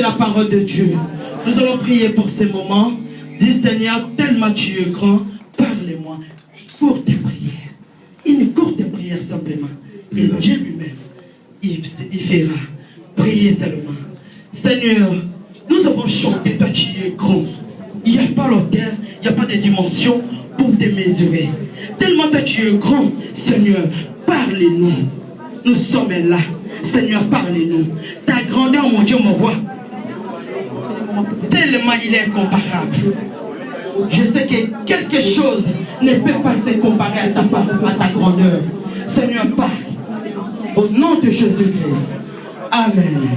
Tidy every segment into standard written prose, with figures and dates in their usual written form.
la parole de Dieu. Nous allons prier pour ces moments. Dis Seigneur, tellement tu es grand, parle-moi. Cours tes prières. Une courte prière simplement. Et Dieu lui-même, il fera. Priez seulement. Seigneur, nous avons chanté, toi tu es grand. Il n'y a pas l'auteur, il n'y a pas de dimension pour te mesurer. Tellement toi tu es grand, Seigneur, parlez-nous. Nous sommes là. Seigneur, parlez-nous. Ta grandeur, mon Dieu, mon roi, tellement il est incomparable. Je sais que quelque chose ne peut pas se comparer à ta grandeur. Seigneur, parle. Au nom de Jésus-Christ. Amen.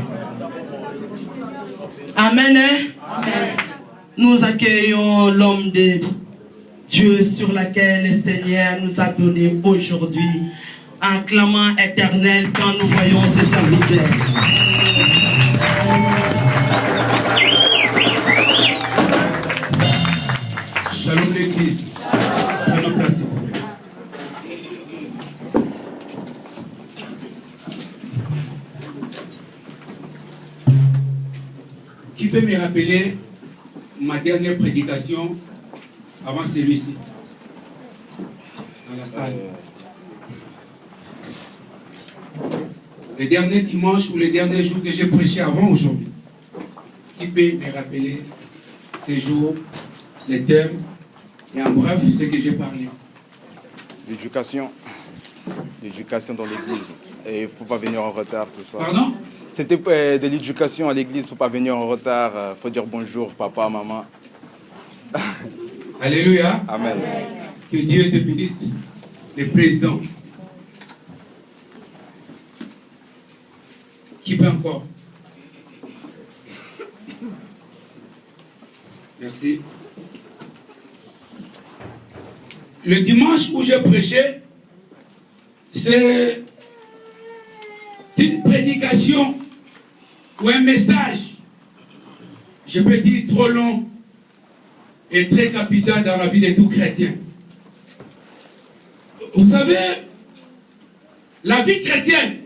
Amen. Amen. Nous accueillons l'homme de Dieu sur laquelle le Seigneur nous a donné aujourd'hui un clamant éternel quand nous voyons ses serviteurs. Shalom l'église. Prenons place. Qui peut me rappeler ma dernière prédication avant celui-ci dans la salle? Le dernier dimanche ou le dernier jour que j'ai prêché avant aujourd'hui. Qui peut me rappeler ces jours, les thèmes et en bref ce que j'ai parlé? L'éducation. L'éducation dans l'église. Et il ne faut pas venir en retard, tout ça. Pardon? C'était de l'éducation à l'église, il ne faut pas venir en retard. Il faut dire bonjour, papa, maman. Alléluia. Amen. Que Dieu te bénisse. Le président. Qui peut encore? Merci. Le dimanche où j'ai prêché, c'est une prédication ou un message, je peux dire trop long et très capital dans la vie de tout chrétien. Vous savez, la vie chrétienne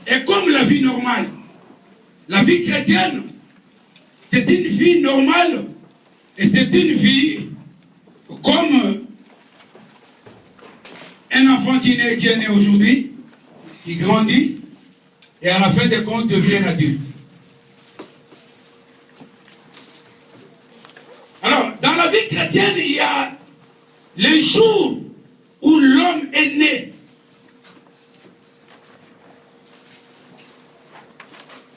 est comme la vie normale. La vie chrétienne, c'est une vie normale et c'est une vie comme un enfant qui est né aujourd'hui, qui grandit et à la fin des comptes devient adulte. Alors, dans la vie chrétienne, il y a les jours où l'homme est né.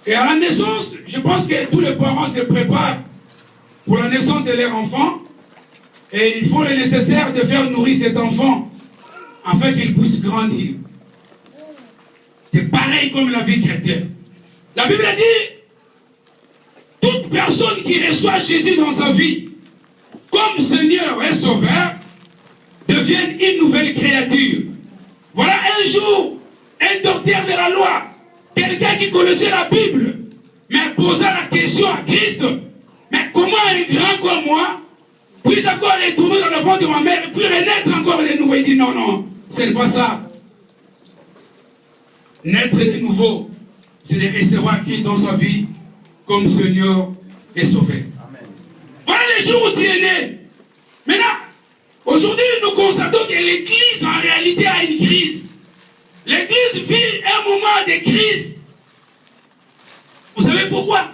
Et à la naissance, je pense que tous les parents se préparent pour la naissance de leur enfant et ils font le nécessaire de faire nourrir cet enfant afin qu'il puisse grandir. C'est pareil comme la vie chrétienne. La Bible dit, toute personne qui reçoit Jésus dans sa vie comme Seigneur et Sauveur devient une nouvelle créature. Voilà un jour, un docteur de la loi, quelqu'un qui connaissait la Bible, mais posa la question à Christ, mais comment un grand comme moi puis-je encore retourner dans le ventre de ma mère, puis renaître encore de nouveau? Il dit non, non, c'est pas ça. Naître de nouveau, c'est de recevoir Christ dans sa vie comme Seigneur et Sauveur. Voilà les jours où tu es né. Maintenant, aujourd'hui, nous constatons que l'Église, en réalité, a une crise. L'Église vit un moment de crise. Vous savez pourquoi?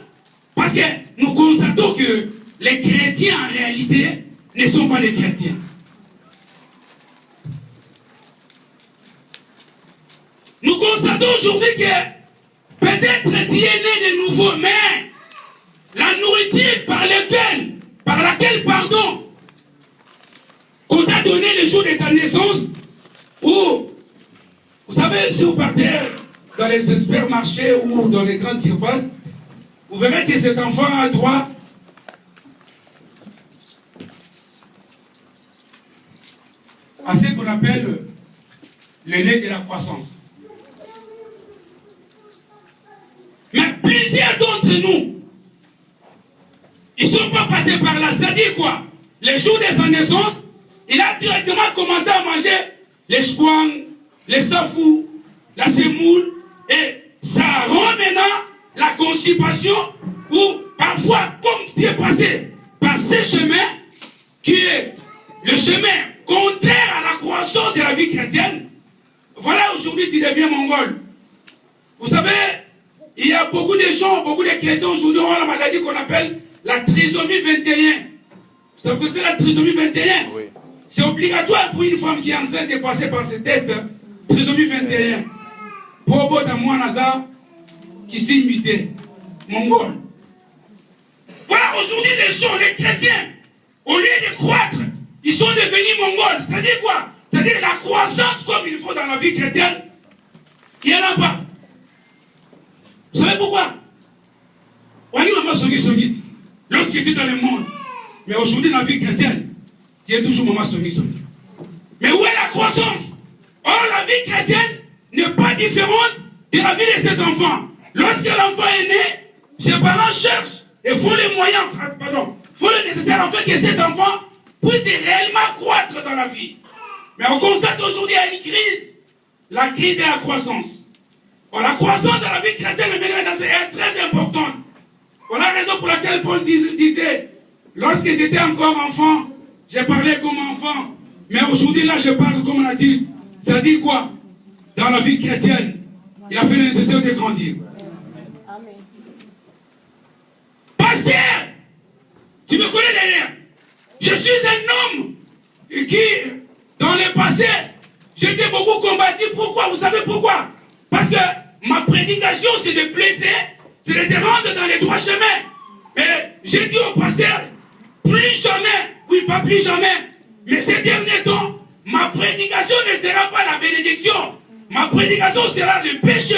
Parce que nous constatons que les chrétiens, en réalité, ne sont pas des chrétiens. Nous constatons aujourd'hui que peut-être tu es né de nouveau, mais la nourriture par laquelle, on t'a donné le jour de ta naissance, ou, vous savez, si vous partez dans les supermarchés ou dans les grandes surfaces, vous verrez que cet enfant a droit à ce qu'on appelle le lait de la croissance. Mais plusieurs d'entre nous, ils ne sont pas passés par là. C'est-à-dire quoi? Les jours de sa naissance, il a directement commencé à manger les chouans, les safous, la semoule, et ça rend maintenant la constipation, ou parfois, comme tu es passé par ce chemin, qui est le chemin contraire à la croissance de la vie chrétienne, voilà, aujourd'hui tu deviens mongol. Vous savez, il y a beaucoup de gens, beaucoup de chrétiens aujourd'hui ont la maladie qu'on appelle la trisomie 21. Vous savez que c'est la trisomie 21? Oui. C'est obligatoire pour une femme qui est enceinte de passer par ce test, trisomie 21. Pour moi, Nazar, qui s'est imité, mongol. Voilà, aujourd'hui, les gens, les chrétiens, au lieu de croître, ils sont devenus mongols. C'est-à-dire quoi? C'est-à-dire la croissance comme il faut dans la vie chrétienne, il n'y en a pas. Vous savez pourquoi? On dit maman Songi, lorsque tu étais dans le monde, mais aujourd'hui dans la vie chrétienne, tu es toujours maman Songi. Mais où est la croissance? Or, la vie chrétienne n'est pas différente de la vie de cet enfant. Lorsque l'enfant est né, ses parents cherchent et font les moyens, font le nécessaire afin que cet enfant puisse réellement croître dans la vie. Mais on constate aujourd'hui une crise, la crise de la croissance. Or, la croissance dans la vie chrétienne est très importante. Voilà la raison pour laquelle Paul disait, lorsque j'étais encore enfant, j'ai parlé comme enfant, mais aujourd'hui là je parle comme un adulte. Ça dit quoi? Dans la vie chrétienne, il a fait le nécessaire de grandir. Amen. Pasteur, tu me connais d'ailleurs. Je suis un homme qui, dans le passé, j'étais beaucoup combattu. Pourquoi? Vous savez pourquoi? Parce que ma prédication, c'est de blesser, c'est de te rendre dans les droits chemins. Mais j'ai dit au pasteur, plus jamais, oui, pas plus jamais, mais ces derniers temps, ma prédication ne sera pas la bénédiction. Ma prédication sera le péché,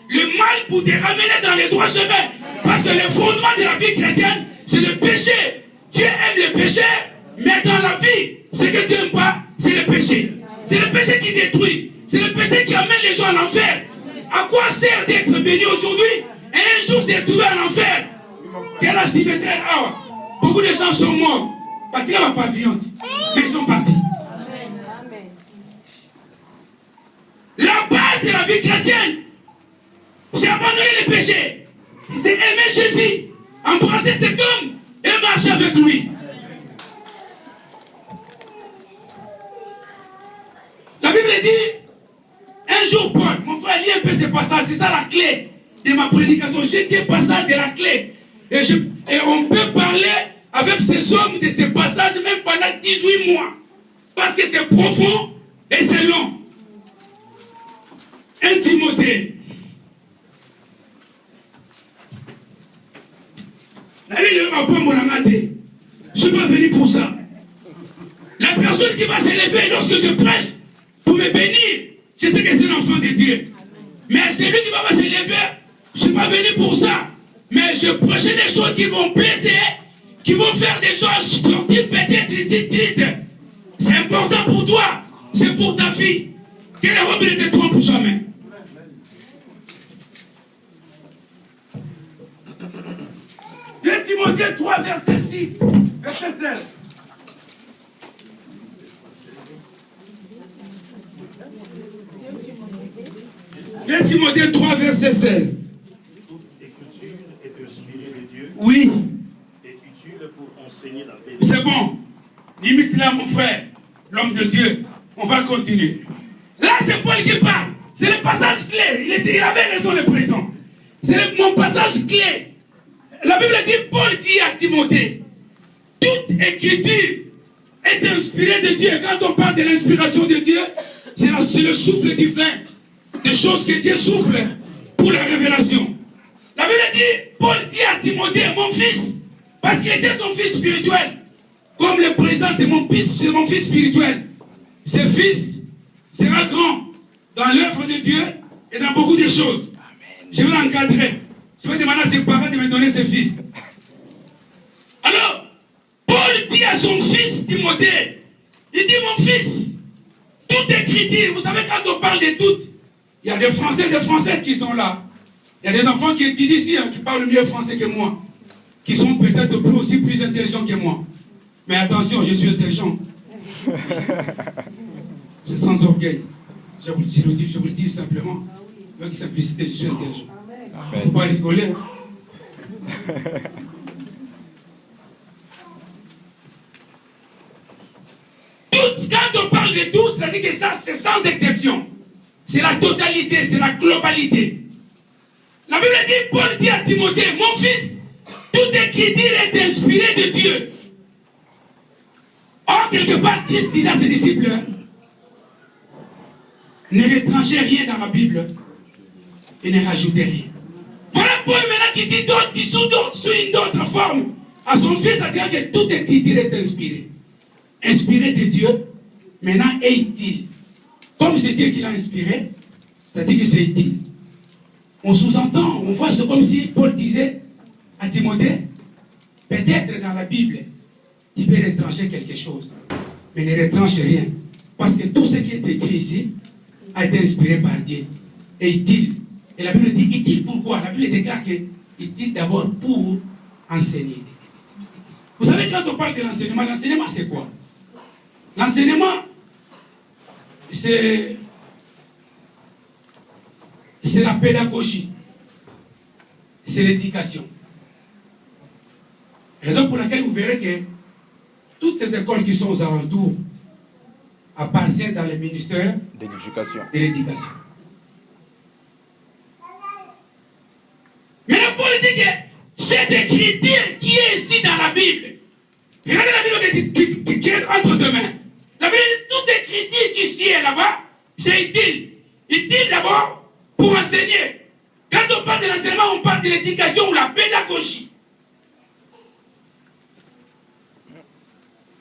le mal pour te ramener dans les droits chemins. Parce que le fondement de la vie chrétienne, c'est le péché. Dieu aime le péché, mais dans la vie, ce que tu n'aimes pas, c'est le péché. C'est le péché qui détruit. C'est le péché qui amène les gens à l'enfer. À quoi sert d'être béni aujourd'hui et un jour se retrouver en enfer? Quel a cimetière? Beaucoup de gens sont morts. Partis à la pavillon, mais ils sont partis. connaître la vie chrétienne. C'est abandonner les péchés. C'est aimer Jésus, embrasser cet homme et marcher avec lui. La Bible dit, un jour Paul, mon frère, lis un peu ces passages, c'est ça la clé de ma prédication. J'ai des passages de la clé. Et on peut parler avec ces hommes de ces passages même pendant 18 mois. Parce que c'est profond et c'est long. 1 Timothée. Je ne suis pas venu pour ça. La personne qui va s'élever lorsque je prêche pour me bénir, je sais que c'est l'enfant de Dieu. Mais celui qui va s'élever, je ne suis pas venu pour ça. Mais je prêche des choses qui vont blesser, qui vont faire des choses sortir peut-être ici tristes. C'est important pour toi, c'est pour ta fille. Que les robes ne te trompent jamais. Timothée 3, verset 6, verset 16. Timothée 3, verset 16. L'écriture est inspirée de Dieu. Oui. Et utile pour enseigner la vérité. C'est bon. Limite là, mon frère, l'homme de Dieu. On va continuer. Là, c'est Paul qui parle. C'est le passage clé. Il avait raison, le président. C'est mon passage clé. La Bible dit, Paul dit à Timothée, toute écriture est inspirée de Dieu. Et quand on parle de l'inspiration de Dieu, c'est le souffle divin. Des choses que Dieu souffle pour la révélation. La Bible dit, Paul dit à Timothée, mon fils, parce qu'il était son fils spirituel. Comme le président, c'est mon fils spirituel. Ce fils sera grand dans l'œuvre de Dieu et dans beaucoup de choses. Je vais l'encadrer. Je vais demander à ses parents de me donner ses fils. Alors, Paul dit à son fils Timothée, il dit, mon fils, toute écriture, vous savez quand on parle de tout, il y a des Français et des Françaises qui sont là. Il y a des enfants qui étudient ici, qui parlent mieux français que moi, qui sont peut-être aussi plus intelligents que moi. Mais attention, je suis intelligent. C'est sans orgueil. Je vous le dis simplement, avec simplicité, je suis intelligent. Il ne faut pas rigoler. Quand on parle de tout, c'est-à-dire que ça, c'est sans exception. C'est la totalité, c'est la globalité. La Bible dit, Paul dit à Timothée, mon fils, toute écriture est inspirée de Dieu. Or, quelque part, Christ disait à ses disciples, ne retranchez rien dans la Bible et ne rajoutez rien. Voilà Paul maintenant qui dit sous une autre forme à son fils, c'est-à-dire que toute écriture est inspirée. Inspirée de Dieu, maintenant est utile. Comme c'est Dieu qui l'a inspiré, c'est-à-dire que c'est utile. On sous-entend, on voit, c'est comme si Paul disait à Timothée, peut-être dans la Bible, tu peux retrancher quelque chose, mais ne retranche rien. Parce que tout ce qui est écrit ici a été inspiré par Dieu. Et utile. Et la Bible dit utile pourquoi? La Bible déclare que utile d'abord pour enseigner. Vous savez, quand on parle de l'enseignement c'est quoi? L'enseignement, c'est la pédagogie. C'est l'éducation. Raison pour laquelle vous verrez que toutes ces écoles qui sont aux alentours appartiennent dans le ministère de l'éducation. Mais la Paul dit que cette écriture qui est ici dans la Bible, regardez la Bible qui est entre deux mains. La Bible dit toute écriture qui ici et là-bas, c'est utile. Utile d'abord pour enseigner. Quand on parle de l'enseignement, on parle de l'éducation ou la pédagogie.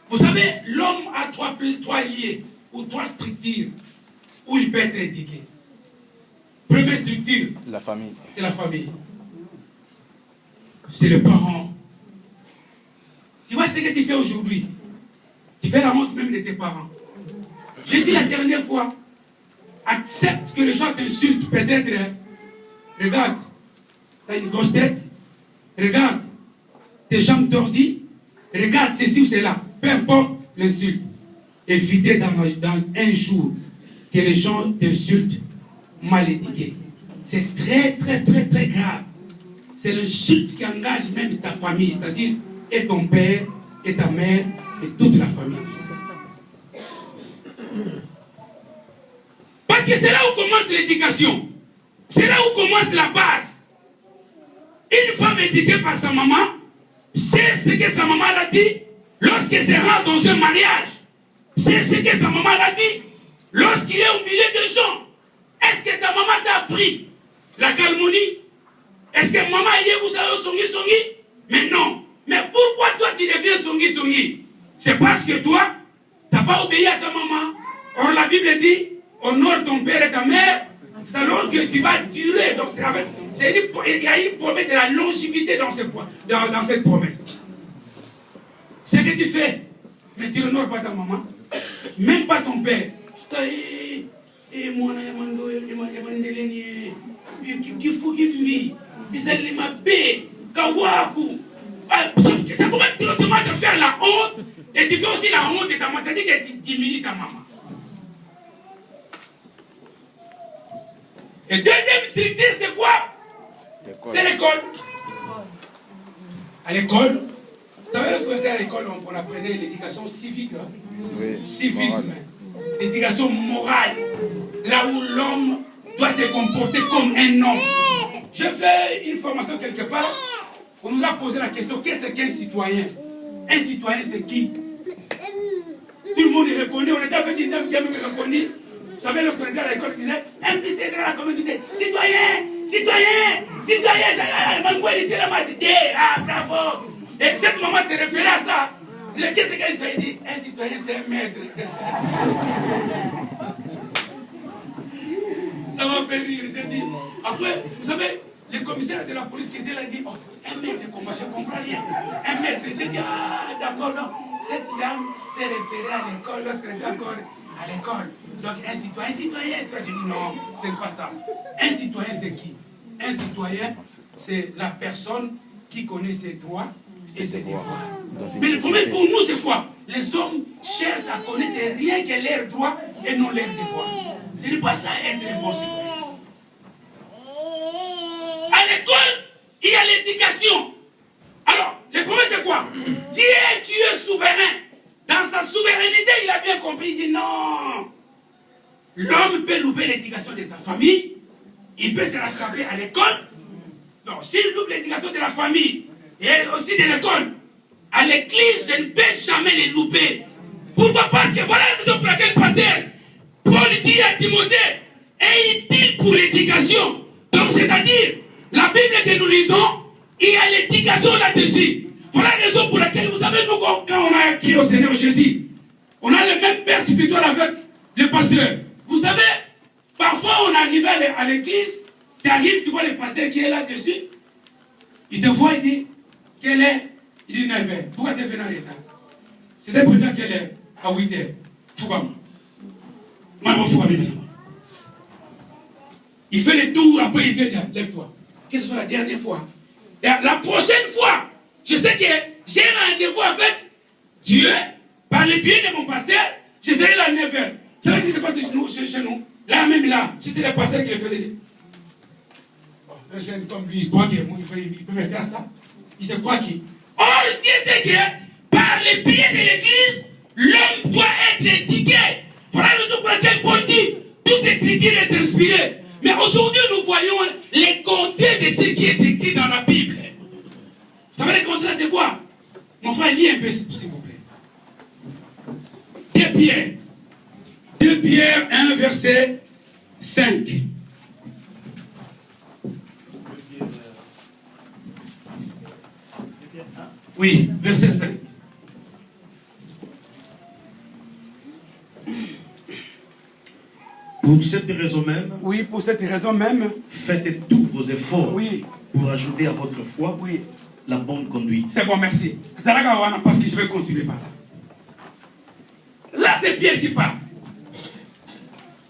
Vous savez, l'homme a trois liés ou trois structures où il peut être éduqué. Première structure, la famille. C'est la famille. C'est le parent. Tu vois ce que tu fais aujourd'hui? Tu fais la honte même de tes parents. J'ai dit la dernière fois, accepte que les gens t'insultent peut-être. Regarde, tu as une grosse tête. Regarde, tes jambes tordues. Regarde ceci ou cela. Peu importe l'insulte. Évitez dans un jour que les gens t'insultent mal éduqué. C'est très, très, très, très grave. C'est le chute qui engage même ta famille, c'est-à-dire et ton père, et ta mère, et toute la famille. Parce que c'est là où commence l'éducation. C'est là où commence la base. Une femme éduquée par sa maman sait ce que sa maman a dit lorsqu'elle se rend dans un mariage. C'est ce que sa maman a dit lorsqu'il est au milieu des gens. Est-ce que ta maman t'a appris la calmonie? Est-ce que maman y est vous savez songi? Mais non. Mais pourquoi toi tu deviens songi? C'est parce que toi, tu n'as pas obéi à ta maman. Or la Bible dit, honore ton père et ta mère, c'est alors que tu vas durer. Donc il y a une promesse de la longévité dans cette promesse. Ce que tu fais, mais tu n'honores pas ta maman, même pas ton père. Ça commence directement de faire la honte et tu fais aussi la honte de ta maman, c'est-à-dire que tu diminues ta maman. Et deuxième structure, c'est quoi? C'est l'école. À l'école, vous savez, lorsqu'on était à l'école, on apprenait l'éducation civique, hein? Oui, civisme, l'éducation morale, là où l'homme doit se comporter comme un homme. J'ai fait une formation quelque part, on nous a posé la question, qu'est-ce qu'un citoyen? Un citoyen, c'est qui? Tout le monde y répondait, on était avec une dame qui a même répondu. Vous savez, lorsqu'on était à l'école, on disait, impliqué dans la communauté, citoyen, ah bravo. Et cette maman se référait à ça. Qu'est-ce qu'un citoyen dit? Un citoyen, c'est un maître. Ça m'a fait rire, j'ai dit. Après, vous savez, le commissaire de la police qui était là, il dit, oh, un maître, comment je ne comprends rien. Un maître, j'ai dit, ah, d'accord, non. Cette dame s'est référée à l'école lorsqu'elle était encore à l'école. Donc, un citoyen, j'ai dit, non, ce n'est pas ça. Un citoyen, c'est qui? Un citoyen, c'est la personne qui connaît ses droits et ses devoirs. Mais le problème pour nous, c'est quoi? Les hommes cherchent à connaître rien que leurs droits et non leurs devoirs. Ce n'est pas ça être un bon citoyen. À l'école, il y a l'éducation. Alors, le problème, c'est quoi? Dieu qui est souverain. Dans sa souveraineté, il a bien compris. Il dit non. L'homme peut louper l'éducation de sa famille. Il peut se rattraper à l'école. Donc, s'il loupe l'éducation de la famille et aussi de l'école, à l'église, je ne peux jamais les louper. Pourquoi? Parce que voilà la raison pour laquelle pasteur Paul dit à Timothée, est utile pour l'éducation. Donc, c'est-à-dire, la Bible que nous lisons, il y a l'éducation là-dessus. Voilà la raison pour laquelle, vous savez, nous, quand on a crié au Seigneur Jésus, on a le même père spirituel avec le pasteur. Vous savez, parfois on arrive à l'église, tu arrives, tu vois le pasteur qui est là-dessus, il te voit, il dit, quelle heure? Il dit 9h. Pourquoi tu es venu en retard? C'était pour dire quelle heure? À 8h. Pourquoi? Il fait le tour, après il vient, lève-toi. Que ce soit la dernière fois. La prochaine fois, je sais que j'ai un rendez-vous avec Dieu, par le biais de mon pasteur, je serai là à 9h. Vous savez ce qui se passe chez nous? Là, même là, si c'est le pasteur qui le faisait dire. Un jeune comme lui, il croit qu'il peut me faire ça. Il se croit qu'il. Or, Dieu sait que par le biais de l'église, l'homme doit être éduqué. Voilà le raison pour laquelle Paul dit, toute écriture est inspirée. Mais aujourd'hui, nous voyons les contraires de ce qui est écrit dans la Bible. Vous savez les contraires, c'est quoi? Mon frère, lis un peu, s'il vous plaît. 2 Pierre 1, verset 5. Oui, verset 5. Pour cette raison même, Oui, pour cette raison même, faites tous vos efforts oui, pour ajouter à votre foi oui. la bonne conduite. C'est bon, merci. Parce que je vais continuer par là. Là, c'est Pierre qui parle.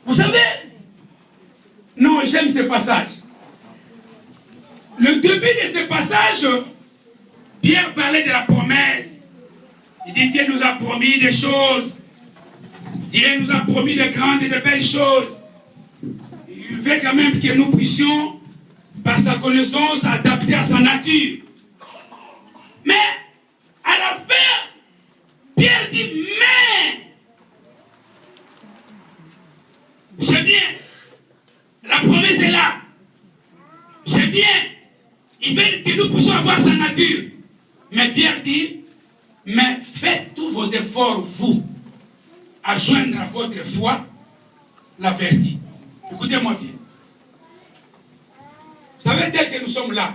Vous savez, non, j'aime ce passage. Le début de ce passage, Pierre parlait de la promesse. Il dit, Dieu nous a promis des choses. Dieu nous a promis de grandes et de belles choses. veut quand même que nous puissions, par sa connaissance, adapter à sa nature. Mais, à la fin, Pierre dit, mais, c'est bien, la promesse est là, c'est bien, il veut que nous puissions avoir sa nature. Mais Pierre dit, mais faites tous vos efforts, vous, à joindre à votre foi la vertu. Écoutez-moi bien. Vous savez, tel que nous sommes là,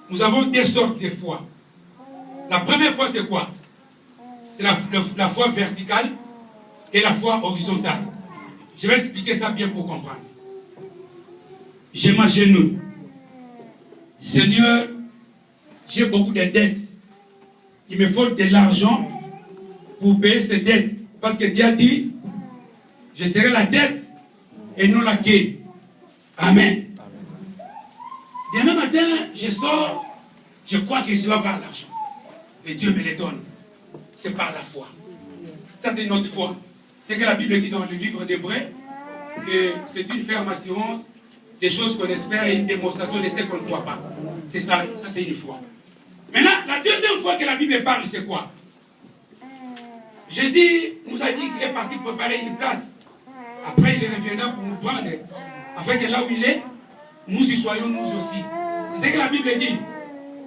nous avons deux sortes de foi. La première foi, c'est quoi? C'est la foi verticale et la foi horizontale. Je vais expliquer ça bien pour comprendre. Je m'agenouille. Seigneur, j'ai beaucoup de dettes. Il me faut de l'argent pour payer ces dettes. Parce que Dieu a dit, je serai la dette et non la quai. Amen. Demain matin, je sors, je crois que je vais avoir l'argent. Et Dieu me le donne. C'est par la foi. Ça, c'est notre foi. C'est que la Bible dit dans le livre d'Hébreux que c'est une ferme assurance des choses qu'on espère et une démonstration de ce qu'on ne voit pas. C'est ça, ça c'est une foi. Maintenant, la deuxième fois que la Bible parle, c'est quoi? Jésus nous a dit qu'il est parti préparer une place. Après, il reviendra pour nous prendre. Afin que là où il est, nous y soyons nous aussi. C'est ce que la Bible dit.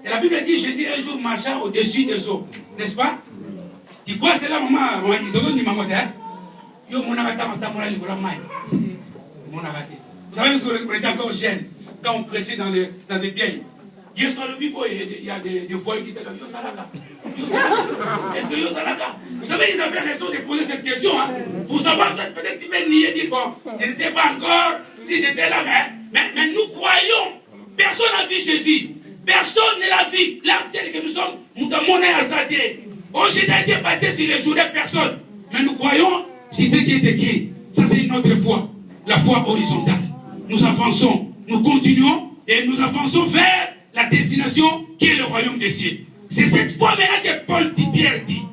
Et la Bible dit, Jésus un jour marcha au-dessus des eaux. N'est-ce pas? Tu crois c'est là, maman, vous savez, parce qu'on était encore jeunes, quand on prêchait dans les vieilles. Il y a des voiles qui étaient là. Est-ce que Yosalaka? Vous savez, ils avaient raison de poser cette question. Hein, pour savoir, peut-être qu'ils m'ont nié, dit bon, je ne sais pas encore si j'étais là, mais nous croyons. Personne n'a vu Jésus. Personne ne l'a vu. Là, tel que nous sommes, nous avons monnaie à Zadé. Oh, j'ai été bâti sur les jours de personne. Mais nous croyons, si ce qui est écrit, ça c'est une autre foi. La foi horizontale. Nous avançons, nous continuons et nous avançons vers la destination qui est le royaume des cieux. C'est cette foi maintenant que Paul dit, Pierre dit.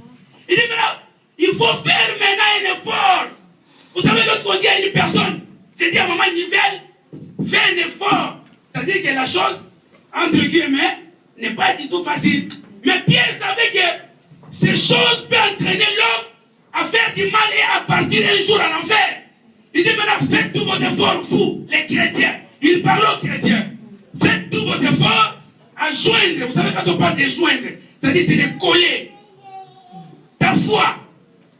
Il dit maintenant, il faut faire maintenant un effort. Vous savez, lorsqu'on dit à une personne, c'est dit à maman Nivelle, fais un effort. C'est-à-dire que la chose, entre guillemets, n'est pas du tout facile. Mais Pierre savait que ces choses peuvent entraîner l'homme à faire du mal et à partir un jour en enfer. Il dit maintenant, faites tous vos efforts, vous, les chrétiens. Il parle aux chrétiens. Faites tous vos efforts à joindre. Vous savez, quand on parle de joindre, c'est-à-dire c'est de coller. Ta foi,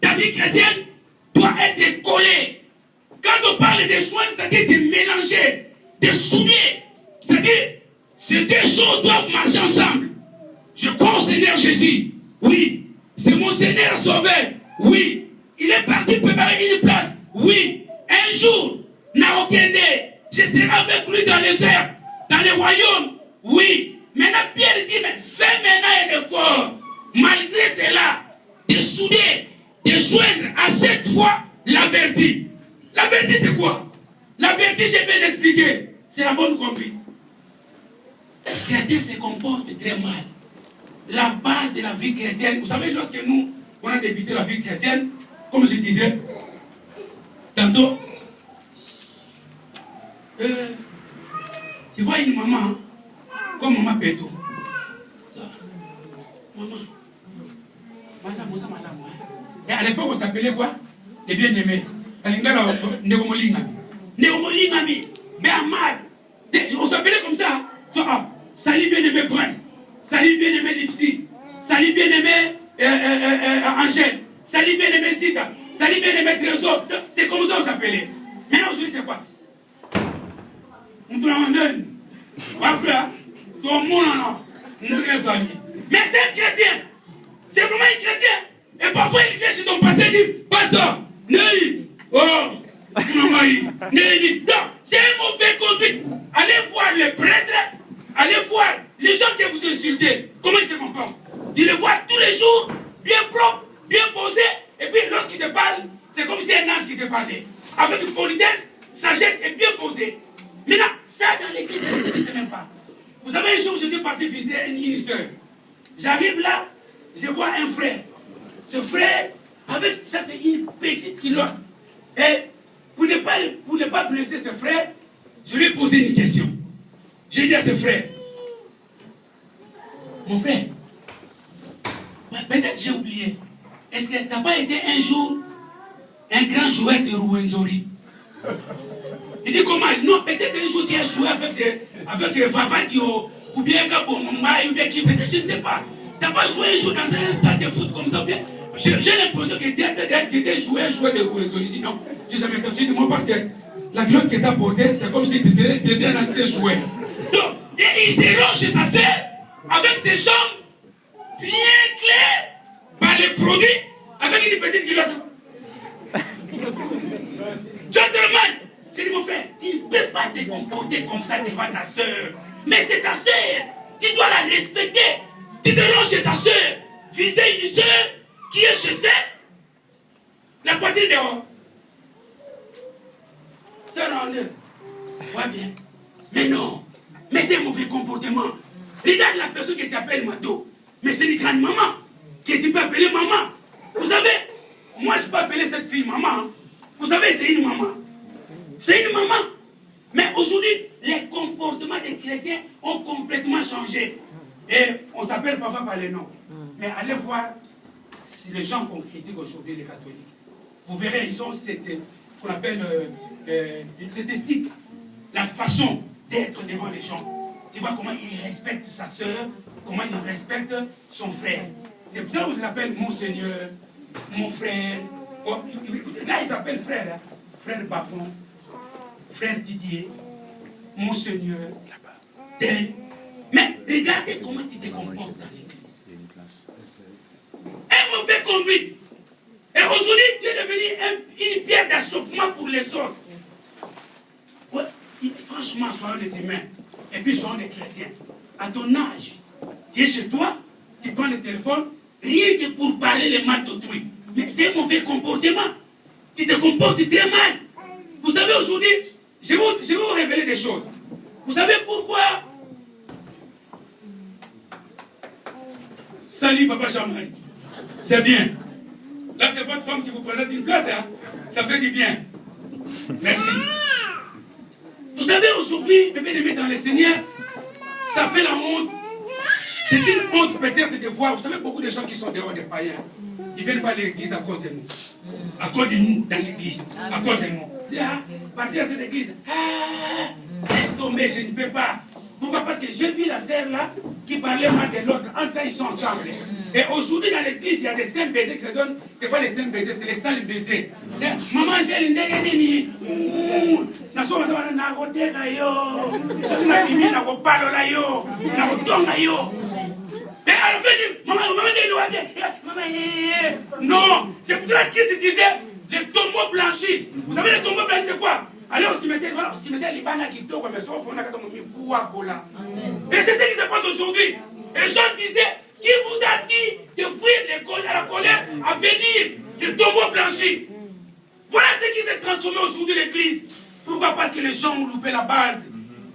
ta vie chrétienne doit être collée. Quand on parle de joindre, c'est-à-dire de mélanger, de souder. C'est-à-dire, ces deux choses doivent marcher ensemble. Je crois au Seigneur Jésus. Oui. C'est mon Seigneur sauveur. Oui. Il est parti préparer une place. Oui. Un jour, Naokende, je serai avec lui dans les airs, dans les royaumes. Oui. Maintenant, Pierre dit, mais fais maintenant un effort. Malgré cela, de souder, de joindre à cette fois la vertu. La vertu, c'est quoi? La vertu, je vais l'expliquer. C'est la bonne conduite. Le chrétien se comporte très mal. La base de la vie chrétienne, vous savez, lorsque nous, on a débuté la vie chrétienne, comme je disais, tantôt, tu vois une maman, comme maman Péto. Maman, et à l'époque, on s'appelait quoi? Les bien-aimés. Mais Ahmad, on s'appelait comme ça. Salut bien-aimé Prince, salut bien-aimé Lipsy, salut bien-aimé Angèle, salut bien-aimé Zita, salut bien-aimé Trésor. C'est comme ça on s'appelait. Maintenant aujourd'hui c'est quoi? Mais c'est un chrétien. C'est vraiment un chrétien. Et parfois il vient chez ton pasteur et dit, pasteur, Ney, oh, Ney, non, c'est un mauvais conduite. Allez voir les prêtres, allez voir les gens que vous insultez. Comment ils se comportent? Tu les vois tous les jours, bien propres, bien posés, et puis lorsqu'ils te parlent, c'est comme si un ange qui te parlait. Avec une politesse, sagesse et bien posée. Maintenant, ça dans l'église, ça n'existe même pas. Vous savez, un jour, je suis parti visiter une sœur. J'arrive là, je vois un frère. Ce frère, avec ça, c'est une petite culotte. Et pour ne pas blesser ce frère, Je lui ai posé une question. J'ai dit à ses frères, mon frère, peut-être j'ai oublié. Est-ce que tu n'as pas été un jour un grand joueur de Rwenzori? Il dit comment? Non, peut-être un jour tu as joué avec Vavadio, ou bien Kabomomba, ou bien qui, peut-être, je ne sais pas. Tu n'as pas joué un jour dans un stade de foot comme ça, ou bien. J'ai l'impression que tu étais joueur de Rwenzori. Je dis non, je n'ai jamais entendu de moi parce que la culotte que tu as portée, c'est comme si tu étais un ancien joueur. Donc, et il se rend chez sa sœur avec ses jambes bien claires par les produits, avec une petite culotte. Gentleman, j'ai dit mon frère, tu ne peux pas te comporter comme ça devant ta soeur. Mais c'est ta soeur, tu dois la respecter. Tu te ranges chez ta soeur, visiter une soeur qui est chez elle, la poitrine dehors. Sœur en eux, vois bien. Mais non, mais c'est un mauvais comportement. Regarde la personne qui t'appelle Mado, mais c'est une grande maman, que tu peux appeler maman. Vous savez, moi je peux appeler cette fille maman. Vous savez, c'est une maman. C'est une maman. Mais aujourd'hui, les comportements des chrétiens ont complètement changé. Et on s'appelle parfois par les noms. Mais allez voir si les gens qu'on critique aujourd'hui, les catholiques. Vous verrez, ils ont cette, qu'on appelle cette éthique, la façon d'être devant les gens. Tu vois comment il respecte sa soeur, comment il respecte son frère. C'est pour ça qu'on l'appelle mon Seigneur, mon frère. Oh, là, ils s'appellent frère. Hein. Frère Bafon, frère Didier, mon Seigneur. Mais regardez comment tu te comportes dans l'église. Un mauvais conduite. Et aujourd'hui, tu es devenu une pierre d'achoppement pour les autres. Ouais, franchement, soyons les humains. Et puis soyons les chrétiens. À ton âge, tu es chez toi, tu prends le téléphone, rien que pour parler les mal d'autrui. Mais c'est un mauvais comportement. Tu te comportes très mal. Vous savez, aujourd'hui, je vais vous révéler des choses. Vous savez pourquoi? Salut, papa Jean-Marie. C'est bien. Là, c'est votre femme qui vous présente une place. Hein? Ça fait du bien. Merci. Vous savez, aujourd'hui, mes bien-aimés dans le Seigneur, ça fait la honte. C'est une honte peut-être de voir. Vous savez, beaucoup de gens qui sont dehors des païens, ils ne viennent pas à l'église à cause de nous. À cause de nous, dans l'église. À cause de nous. Ah, partir à cette église. Ah, laisse tomber, je ne peux pas. Pourquoi? Parce que j'ai vu la sœur là qui parlait mal de l'autre. En temps, ils sont ensemble. Et aujourd'hui, dans l'église, il y a des saints baisers qui se donnent. Ce n'est pas les saints baisers, c'est les sales baisers. Maman, j'ai une négénie. Na so madama na koteka yo. Je na bimi na kopalola yo. Na kotonga yo. Et à la fin, maman, non, c'est pour ça qu'il se disait les tombeaux blanchis. Vous savez, les tombeaux blanchis, c'est quoi? Allez au cimetière, Libana qui tombe, mais sauf qu'on a quand même mis quoi, Gola. Et c'est ce qui se passe aujourd'hui. Et Jean disait, qui vous a dit de fuir à la colère, à venir, les tombeaux blanchis? Voilà ce qui s'est transformé aujourd'hui l'église. Pourquoi? Parce que les gens ont loupé la base.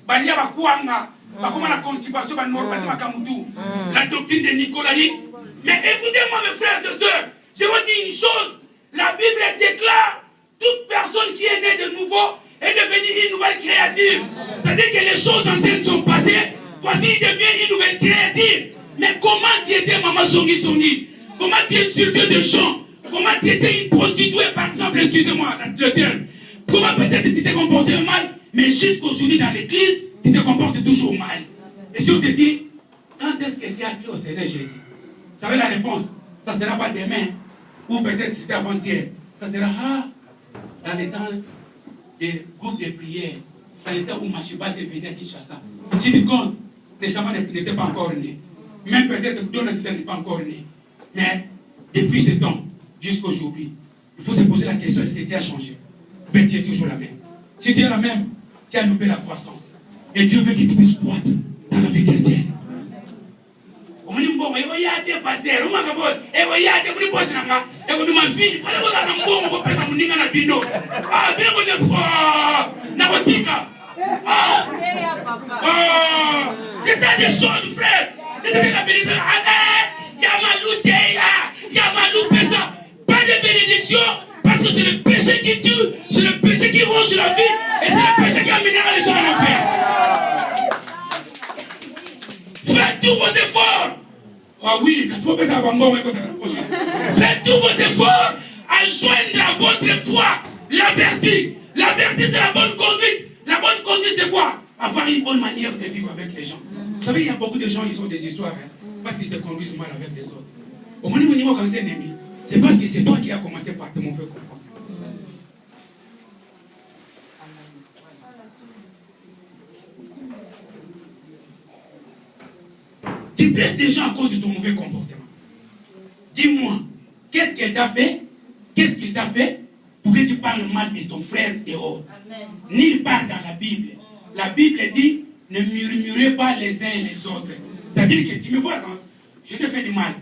Bania Bakuanga. La constipation, la doctrine de Nicolaïte. Mais écoutez-moi, mes frères et sœurs, je vous dis une chose. La Bible déclare toute personne qui est née de nouveau est devenue une nouvelle créature. C'est-à-dire que les choses anciennes sont passées. Voici, il devient une nouvelle créature. Mais comment tu étais maman Songi? Comment tu insultais des gens? Comment tu étais une prostituée, par exemple? Excusez-moi le terme. Comment peut-être tu t'es comporté mal? Mais jusqu'aujourd'hui dans l'église, tu te comportes toujours mal. Et si on te dit, quand est-ce que tu as cru au Seigneur Jésus? Vous savez la réponse? Ça ne sera pas demain. Ou peut-être c'était avant-hier. Ça sera dans les temps des groupes de prière. Dans les temps où Machiba s'est venu à Kinshasa. Tu te compte, les chamans n'étaient pas encore nés. Même peut-être que d'autres n'étaient pas encore nés. Mais depuis ce temps, jusqu'à aujourd'hui, il faut se poser la question, est-ce que tu as changé? Mais tu es toujours la même. Si tu es la même, tu as loupé la croissance. Et Dieu veut que tu puisses croître dans la vie chrétienne. C'est ça des choses, frère. C'est ça la bénédiction. Amen. Yamalou ça. Pas de bénédiction. Parce que c'est le péché qui tue. C'est le péché qui ronge la vie. Et c'est le péché qui amènera les gens. Ah oui, quand tu peux ça, faites tous vos efforts à joindre à votre foi la vertu. La vertu, c'est la bonne conduite. La bonne conduite, c'est quoi? Avoir une bonne manière de vivre avec les gens. Vous savez, il y a beaucoup de gens, ils ont des histoires, parce qu'ils se conduisent mal avec les autres. Au niveau quand c'est ennemi, c'est parce que c'est toi qui as commencé par te mauvais comportement. Tu blesses des gens à cause de ton mauvais comportement. Dis-moi, qu'est-ce qu'elle t'a fait? Qu'est-ce qu'il t'a fait pour que tu parles mal de ton frère dehors? Nulle part dans la Bible. La Bible dit, ne murmurez pas les uns et les autres. C'est-à-dire que tu me vois, hein, je t'ai fait du mal.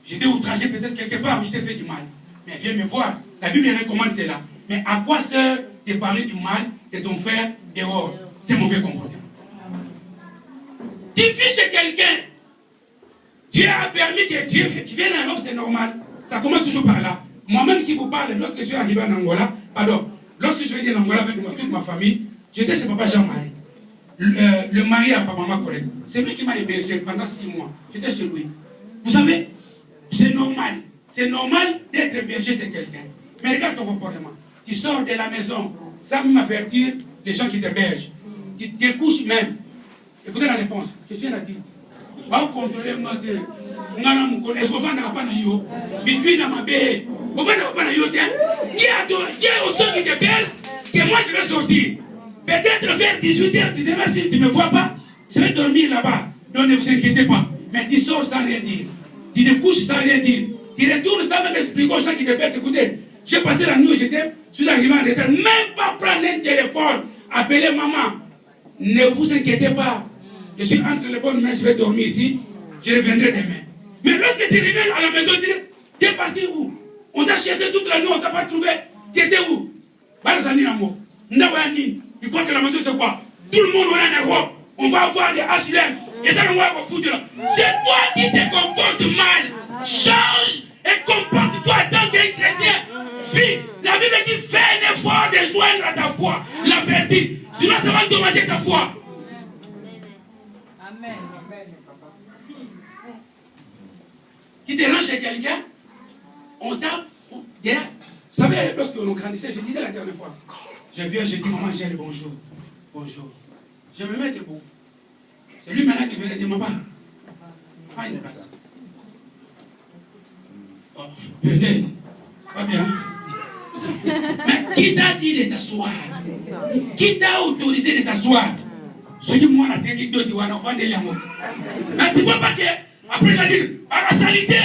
Je t'ai outragé peut-être quelque part où je t'ai fait du mal. Mais viens me voir. La Bible recommande cela. Mais à quoi sert de parler du mal de ton frère dehors? C'est mauvais comportement. Tu vis chez quelqu'un. Dieu a permis que Dieu qui vienne en Europe, c'est normal. Ça commence toujours par là. Moi-même qui vous parle, lorsque je suis arrivé en Angola, pardon, lorsque je suis venu en Angola avec toute ma famille, j'étais chez papa Jean-Marie. Le mari à papa ma collègue. C'est lui qui m'a hébergé pendant 6 mois. J'étais chez lui. Vous savez, c'est normal. C'est normal d'être hébergé chez quelqu'un. Mais regarde ton comportement. Tu sors de la maison sans même avertir les gens qui t'hébergent. Tu te couches même. Écoutez la réponse. Je suis un adulte. Va contrôler moi de ngana mukolo est-ce qu'on va n'a pas na yo between na mabe on va n'a pas na yo tiens dis au son qui te belle que moi je vais sortir peut-être vers 18h 19h si tu me vois pas je vais dormir là-bas donc ne vous inquiétez pas mais tu sors sans rien dire tu te couches sans rien dire tu retournes sans même expliquer aux gens qui te bellent écoutez j'ai passé la nuit je suis arrivé en retard même pas prendre un téléphone appeler maman ne vous inquiétez pas. Je suis entre les bonnes mains, je vais dormir ici, je reviendrai demain. Mais lorsque tu reviens à la maison, tu es parti où? On t'a cherché toute la nuit, on ne t'a pas trouvé. Tu étais où? Tu crois que la maison c'est quoi? Tout le monde est en Europe. On va avoir des HLM. Et ça, on va foutre là. C'est toi qui te comportes mal. Change et comporte-toi en tant qu'un chrétien. Fille, la Bible dit fais un effort de joindre à ta foi la vertu. Sinon, ça va endommager ta foi. Tu te rends chez quelqu'un, on tape, vous savez, lorsque l'on grandissait, je disais la dernière fois, je viens, je dis, maman, j'ai le bonjour. Bonjour. Je me mets debout. C'est lui maintenant qui venait dire, maman, prends une place. Oh, venez, pas bien. Mais qui t'a dit de t'asseoir? Qui t'a autorisé de t'asseoir? Je dis, moi, la qui doit dire, on va aller à la mais tu vois pas que, après, il va dire, à la salité,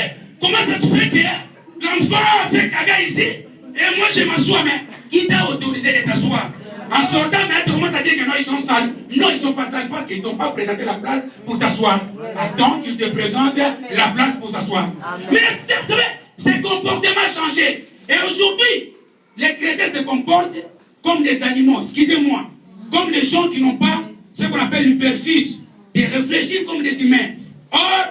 comment ça te fait que l'enfant a fait caga ici, et moi je m'assois, mais qui t'a autorisé de t'asseoir? En sortant, mais tu commences à dire que non, ils sont sales. Non, ils ne sont pas sales parce qu'ils ne t'ont pas présenté la place pour t'asseoir. Donc, ils te présentent la place pour s'asseoir. Mais ce comportement a changé. Et aujourd'hui, les chrétiens se comportent comme des animaux, excusez-moi, comme des gens qui n'ont pas ce qu'on appelle l'hyperfuse, de réfléchir comme des humains. Or,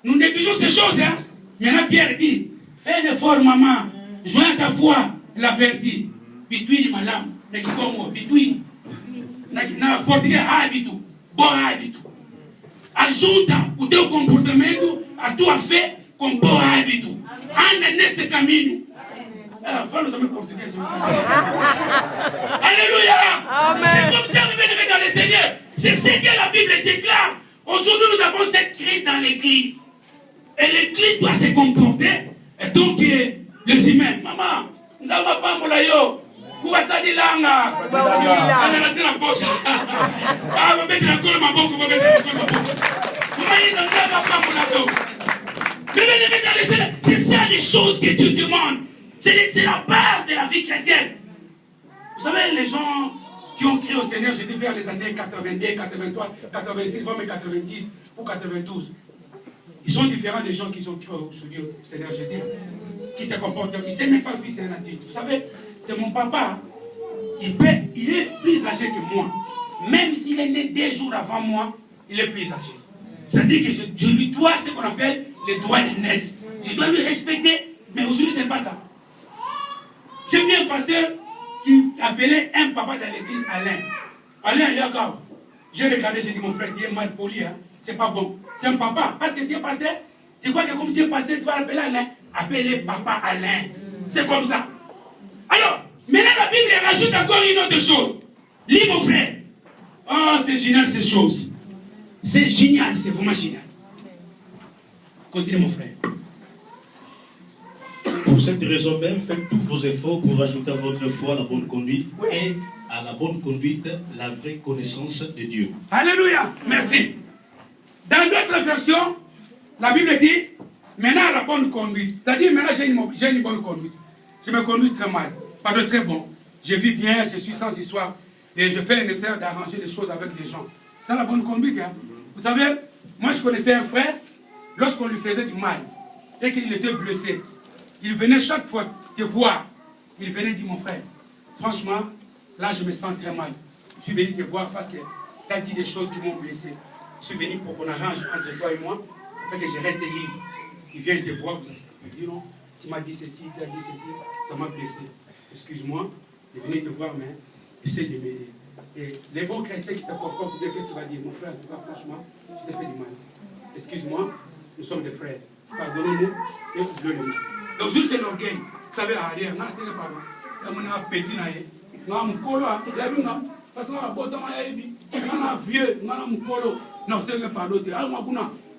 nous négligeons ces choses. Hein? Maintenant, Pierre dit, fais un effort, maman, joins à ta foi la vertu. Between malam, between. Na portugais, habitu, bon habitu. Ajunta o teu comportamento, a tua fé com bom hábito. Anda neste caminho. Fala também português. Alléluia. C'est comme ça, bien dans le Seigneur. C'est ce que la Bible déclare. Aujourd'hui, nous avons cette crise dans l'église. Et l'église doit se comporter. Et donc, les humains, maman, nous avons pas mon layo. Kubasadi langa. Ana na tena poche. Ah, on met la colle ma boque, on met la colle ma boque. C'est ça les choses que Dieu demande. C'est la base de la vie chrétienne. Vous savez, les gens qui ont crié au Seigneur Jésus vers les années 82, 83, 86, voire 90 ou 92, ils sont différents des gens qui sont criés au Seigneur Jésus, qui se comportent. Ils ne savent même pas que c'est un adulte. Vous savez, c'est mon papa. Il est plus âgé que moi. Même s'il est né 2 jours avant moi, il est plus âgé. C'est-à-dire que je lui dois ce qu'on appelle les droits d'aînesse. Je dois lui respecter, mais aujourd'hui, ce n'est pas ça. J'ai vu un pasteur qui appelait un papa dans l'église Alain. Alain Yakab. J'ai regardé, j'ai dit, mon frère, tu es mal poli, hein? C'est pas bon. C'est un papa. Parce que tu es pasteur, Tu crois que comme tu es passé, tu vas l'appeler Alain? Appelez papa Alain. C'est comme ça. Alors, maintenant la Bible rajoute encore une autre chose. Lis mon frère. Oh, c'est génial ces choses. C'est génial, c'est vraiment génial. Continue mon frère. Pour cette raison même, faites tous vos efforts pour ajouter à votre foi la bonne conduite et à la bonne conduite la vraie connaissance de Dieu. Alléluia, merci. Dans d'autres versions, la Bible dit, maintenant la bonne conduite. C'est-à-dire, maintenant j'ai une bonne conduite. Je me conduis très mal, pas de très bon. Je vis bien, je suis sans histoire. Et je fais le nécessaire d'arranger les choses avec des gens. C'est la bonne conduite. Hein. Vous savez, moi je connaissais un frère, lorsqu'on lui faisait du mal et qu'il était blessé, il venait chaque fois te voir. Il venait dire, mon frère, franchement, là je me sens très mal. Je suis venu te voir parce que tu as dit des choses qui m'ont blessé. Je suis venu pour qu'on arrange entre toi et moi, afin que je reste libre. Il vient te voir, il dit non, tu m'as dit ceci, tu as dit ceci, ça m'a blessé. Excuse-moi, je venais te voir, mais essaie de m'aider. Et les bons chrétiens qui ne savent pas pour dire qu'est-ce qu'il va dire, mon frère, franchement, je t'ai fait du mal. Excuse-moi, nous sommes des frères. Pardonnez-nous et oubliez-nous. Donc, juste c'est l'orgueil. Vous savez, arrière, non, c'est le pardon. Il y a un petit naïe. Il y a un colo, il y a une façon à botter, il y a un vieux, il y a un colo. Non, c'est le pardon.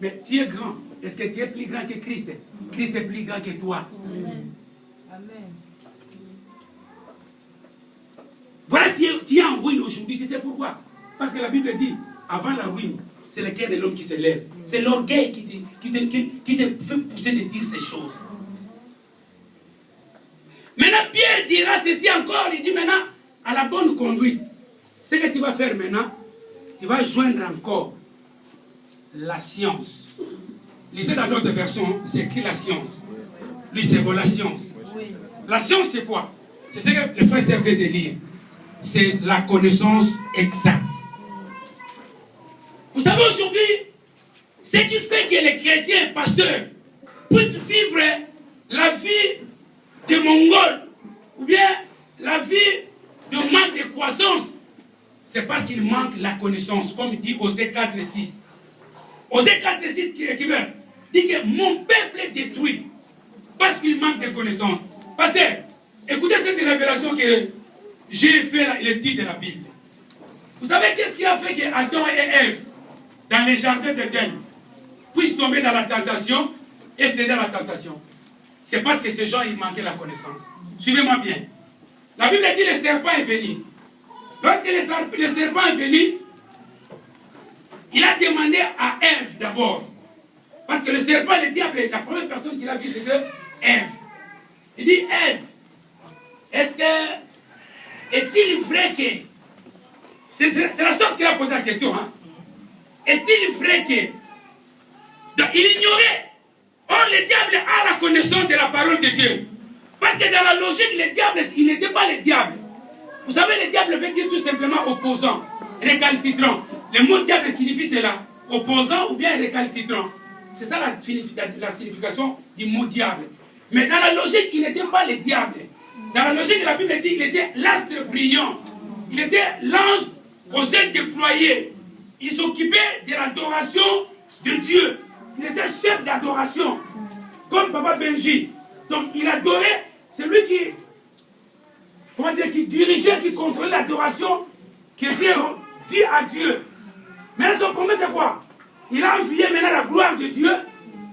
Mais tu es grand. Est-ce que tu es plus grand que Christ? Christ est plus grand que toi. Amen. Voilà, tu es en ruine aujourd'hui. Tu sais pourquoi? Parce que la Bible dit, avant la ruine, c'est le cœur de l'homme qui se lève. C'est l'orgueil qui te fait pousser de dire ces choses. Maintenant, Pierre dira ceci encore. Il dit maintenant, à la bonne conduite, ce que tu vas faire maintenant, tu vas joindre encore la science. Lisez dans d'autres versions, c'est écrit la science. Lui, c'est la science. La science, c'est quoi? C'est ce que le frère servait de lire. C'est la connaissance exacte. Vous savez aujourd'hui, ce qui fait que les chrétiens et pasteurs puissent vivre la vie de Mongols ou bien la vie de manque de croissance, c'est parce qu'il manque la connaissance, comme il dit Osée 4:6. Osée 4:6 qui équivaut dit que mon peuple est détruit parce qu'il manque de connaissance. Pasteur, écoutez cette révélation que j'ai fait l'étude de la Bible. Vous savez qu'est-ce qui a fait que Adam et Ève, dans les jardins d'Éden, puissent tomber dans la tentation et céder à la tentation? C'est parce que ces gens, ils manquaient la connaissance. Suivez-moi bien. La Bible dit que le serpent est venu. Lorsque le serpent est venu, il a demandé à Ève d'abord. Parce que le serpent, le diable, la première personne qu'il a vue, c'est que Ève. Il dit, Ève, est-il vrai que... C'est la sorte qu'il a posé la question. Hein? Est-il vrai que... Donc, il ignorait. Or, le diable a la connaissance de la parole de Dieu. Parce que dans la logique, le diable, il n'était pas le diable. Vous savez, le diable veut dire tout simplement opposant, récalcitrant. Le mot diable signifie cela, opposant ou bien récalcitrant. C'est ça la signification du mot diable. Mais dans la logique, il n'était pas le diable. Dans la logique, la Bible dit qu'il était l'astre brillant. Il était l'ange aux ailes déployées. Il s'occupait de l'adoration de Dieu. Il était chef d'adoration, comme Papa Benji. Donc il adorait, c'est lui qui dirigeait, qui contrôlait l'adoration, qui était dit à Dieu. Mais son problème c'est quoi? Il a envié maintenant la gloire de Dieu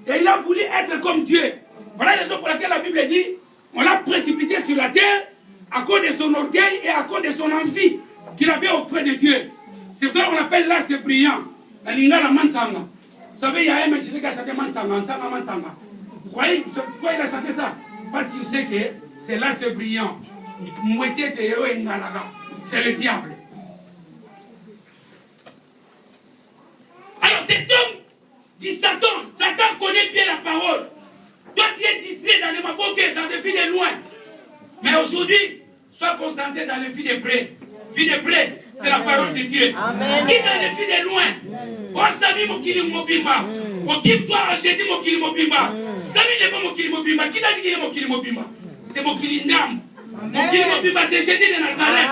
et il a voulu être comme Dieu. Voilà la raison pour laquelle la Bible dit, on l'a précipité sur la terre à cause de son orgueil et à cause de son envie qu'il avait auprès de Dieu. C'est pour ça qu'on appelle l'astre brillant, la lingala mansanga. Vous savez, il y a un mec qui a chanté Mansanga. Vous croyez pourquoi il a chanté ça? Parce qu'il sait que c'est l'astre brillant. C'est le diable. Alors cet homme dit Satan. Satan connaît bien la parole. Toi tu es distrait dans les maboquets, dans des filles de loin. Mais aujourd'hui, sois concentré dans les filles de près. Vie de près, c'est la parole de Dieu. Amen. Qui dans les filles de loin? Oh, Sami Mokili Mobimba. Occupe-toi à Jésus Mokili Mobimba. Sami n'est pas Mokili Mobimba. Qui t'a dit qu'il est Mokili Mobimba? C'est Mokili Nam. Mokili Mobimba, c'est Jésus de Nazareth.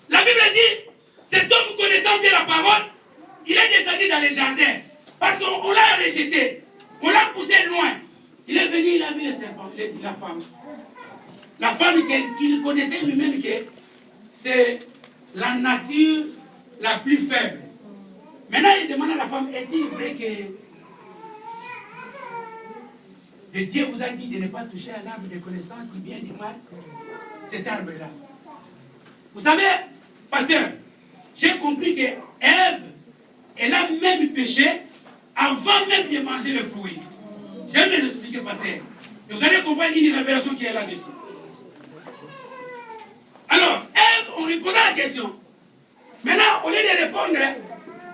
La Bible dit, cet homme connaissant bien la parole, il est descendu grandi dans les jardins. Parce qu'on l'a rejeté. On l'a poussé loin. Il est venu, il a vu le serpent. Il a dit la femme. La femme qu'il connaissait lui-même, que c'est la nature la plus faible. Maintenant, il demande à la femme, est-il vrai que Dieu vous a dit de ne pas toucher à l'arbre de connaissance du bien et du mal? Cet arbre-là. Vous savez, pasteur, j'ai compris que Ève, elle a même péché avant même de manger le fruit. Je vais vous expliquer, pasteur. Et vous allez comprendre une révélation qui est là-dessus. Alors, Ève, on lui posa la question. Maintenant, au lieu de répondre,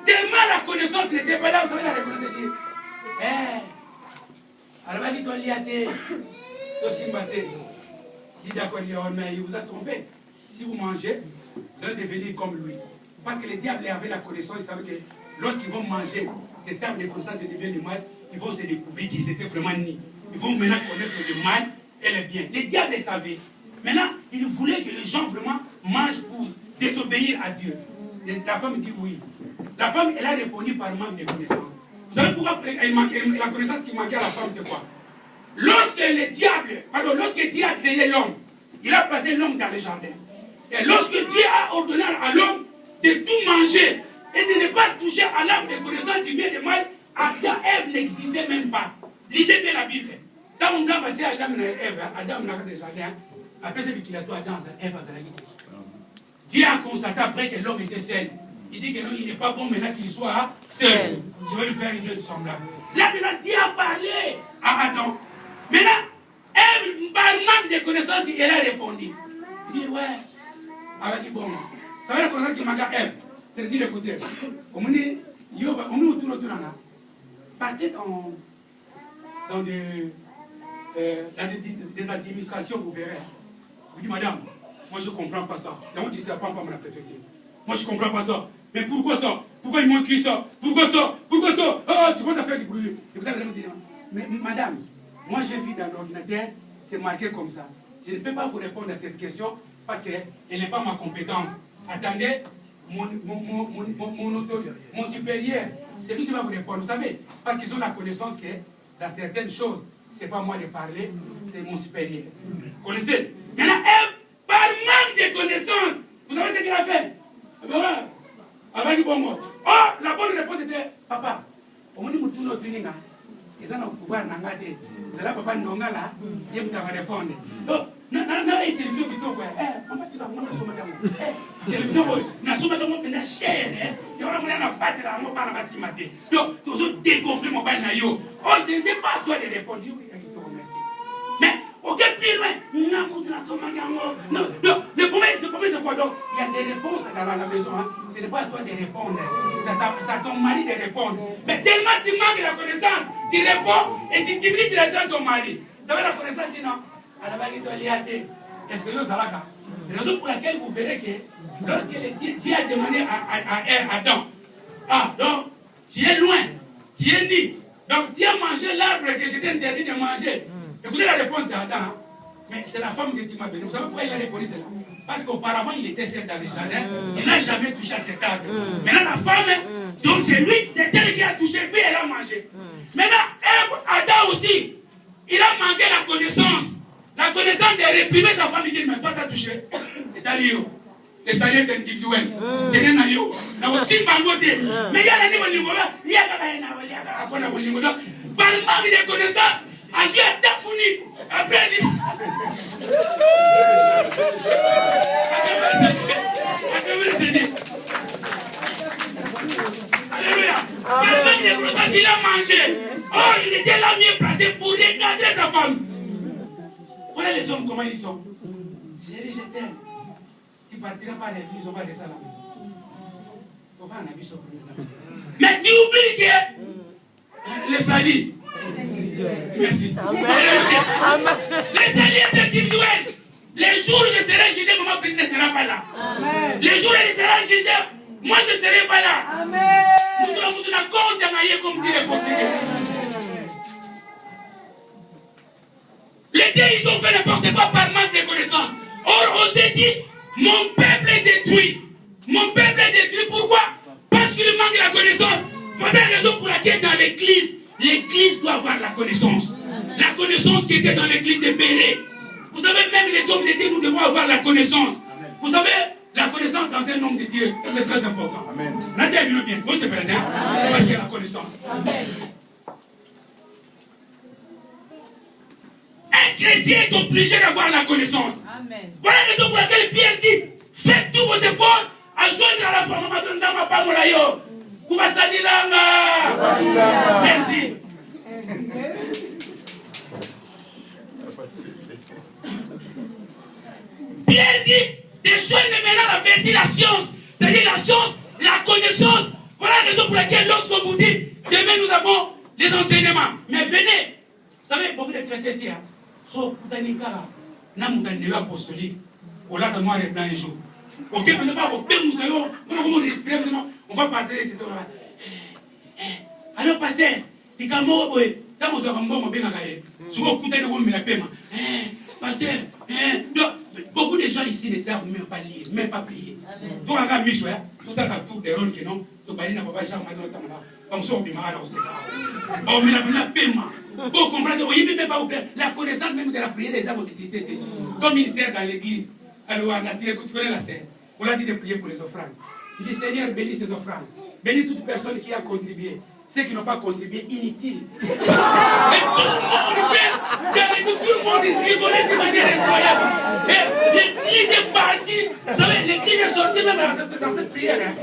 tellement la connaissance n'était pas là, vous savez, la reconnaissance dit, alors il dit, dit d'accord, mais il vous a trompé. Si vous mangez, vous allez devenir comme lui. Parce que le diable avait la connaissance, il savait que lorsqu'ils vont manger cet arbre de connaissance de bien et du mal, ils vont se découvrir qu'ils étaient vraiment nus. Ils vont maintenant connaître le mal et le bien. Le diable le savait. Maintenant, il voulait que les gens vraiment mangent pour désobéir à Dieu. La femme dit oui. La femme, elle a répondu par manque de connaissance. Vous savez pourquoi la connaissance qui manquait à la femme, c'est quoi? Lorsque Dieu a créé l'homme, il a placé l'homme dans le jardin. Et lorsque Dieu a ordonné à l'homme de tout manger et de ne pas toucher à l'arbre de connaissance du bien et du mal, Adam et Ève n'existaient même pas. Lisez bien la Bible. Quand on a bâti Adam et Ève, Adam n'a pas de jardin. Après, c'est qu'il a tout Adam, Ève a la guide. Dieu a constaté après que l'homme était seul. Il dit que non, il n'est pas bon maintenant qu'il soit seul. Je vais lui faire une autre semblable. Là, Dieu a parlé à Adam. Maintenant, Ève, par manque de connaissances, elle a répondu. Il dit, ouais. Elle a dit, bon, ça va la connaissance qui manque à Ève. C'est de dire, écoutez, on me dit, on met autour là. Partez dans des administrations, vous verrez. Vous dites, madame, moi je ne comprends pas ça. Et on dit, c'est pas la préfecture. Moi je ne comprends pas ça. Mais pourquoi ça? Pourquoi ils m'ont écrit ça? Pourquoi ça? Pourquoi ça? Oh, tu commences à faire du bruit. Et vous allez me dire, mais madame, moi j'ai vu dans l'ordinateur, c'est marqué comme ça. Je ne peux pas vous répondre à cette question parce qu'elle n'est pas ma compétence. Attendez, mon supérieur, c'est lui qui va vous répondre. Vous savez, parce qu'ils ont la connaissance que dans certaines choses, ce n'est pas moi de parler, c'est mon supérieur. Vous connaissez? Maintenant, Ève, par manque de connaissances, vous savez ce qu'il a fait? Oh, la bonne réponse était, papa, au moins nous tournons au tuninga. Ils ont le pouvoir d'engager. C'est là, papa, nous là, il va répondre. Oh, na télévision qui toque, on va tirer un somme d'amour. Télévision, na somme d'amour, na chair, il y aura moyen de battre la mot par la bassimate. Donc, tu as dégonflé mon bain naïo. Oh, ce n'était pas à toi de répondre. Oui, je te remercie. Mais, ok, plus loin, non, le premier, c'est quoi donc? Il y a des réponses dans la maison. Hein. Ce n'est pas à toi de répondre. C'est à ton mari de répondre. Mais tellement tu manques la connaissance, tu réponds et tu diminues directement ton mari. Vous savez, la connaissance dit non. Est-ce que vous avez la raison pour laquelle vous verrez que lorsque Dieu a demandé à Adam, donc tu es loin, tu es ni. Donc tu as mangé l'arbre que je t'ai interdit de manger. Écoutez la réponse d'Adam. Mais c'est la femme que tu m'as béni. Vous savez pourquoi il a répondu cela? Parce qu'auparavant, il était seul dans les jardins. Il n'a jamais touché à cet arbre. Maintenant, la femme, donc c'est lui, c'est elle qui a touché, puis elle a mangé. Maintenant, Adam aussi, il a manqué la connaissance. La connaissance de réprimer sa femme. Il dit, mais toi, tu as touché. Et tu as dit, le salaire est individuel. Mais il y a un niveau, il y a un niveau. Par manque de connaissance, Dieu a tafouni. Après, il Alléluia. Par manque de connaissance, il a mangé. Oh, il était là mieux placé pour regarder sa femme. Voilà les hommes, comment ils sont. Chérie, je t'aime. Tu partiras par l'église, on va laisser la maison. On va en habiller sur le premier. Mais tu oublies que le salut. Merci. Le salut est individuel. Les jours où je serai jugé, maman petite ne sera pas là. Amen. Les jours où elle sera jugée, moi je ne serai pas là. Amen. Les deux, ils ont fait n'importe quoi par manque de connaissances. Or, on s'est dit, mon peuple est détruit. Mon peuple est détruit. Pourquoi? Parce qu'il manque la connaissance. avoir la connaissance. La connaissance qui était dans l'église de Béret. Vous savez, même les hommes de Dieu, nous devons avoir la connaissance. Vous savez, la connaissance dans un homme de Dieu, c'est très important. Amen. Parce qu'il y a la connaissance. Amen. Un chrétien est obligé d'avoir la connaissance. Amen. Voilà la raison pour laquelle Pierre dit, faites tous vos efforts à joindre à la foi. Merci. Pierre dit, de joindre maintenant la vérité, la science. C'est-à-dire la science, la connaissance. Voilà la raison pour laquelle lorsque vous dites, demain nous avons les enseignements. Mais venez. Vous savez, beaucoup de chrétiens ici, on va partager cette heure-là. Alors, pasteur, pasteur, beaucoup de gens ici ne savent même pas lire, même pas prier. Tout le monde tout à tout des rôles qui n'ont pas de vous comprenez, la connaissance même de la prière des âmes qui s'étaient comme ministère dans l'église. Alors, on a dit, tu connais la scène. On a dit de prier pour les offrandes. Il dit, Seigneur, bénis ces offrandes. Bénis toute personne qui a contribué. Ceux qui n'ont pas contribué, inutiles. Et tout le monde rigolait de manière incroyable. Et l'église est partie. Vous savez, l'église est sortie même dans cette prière. Hein.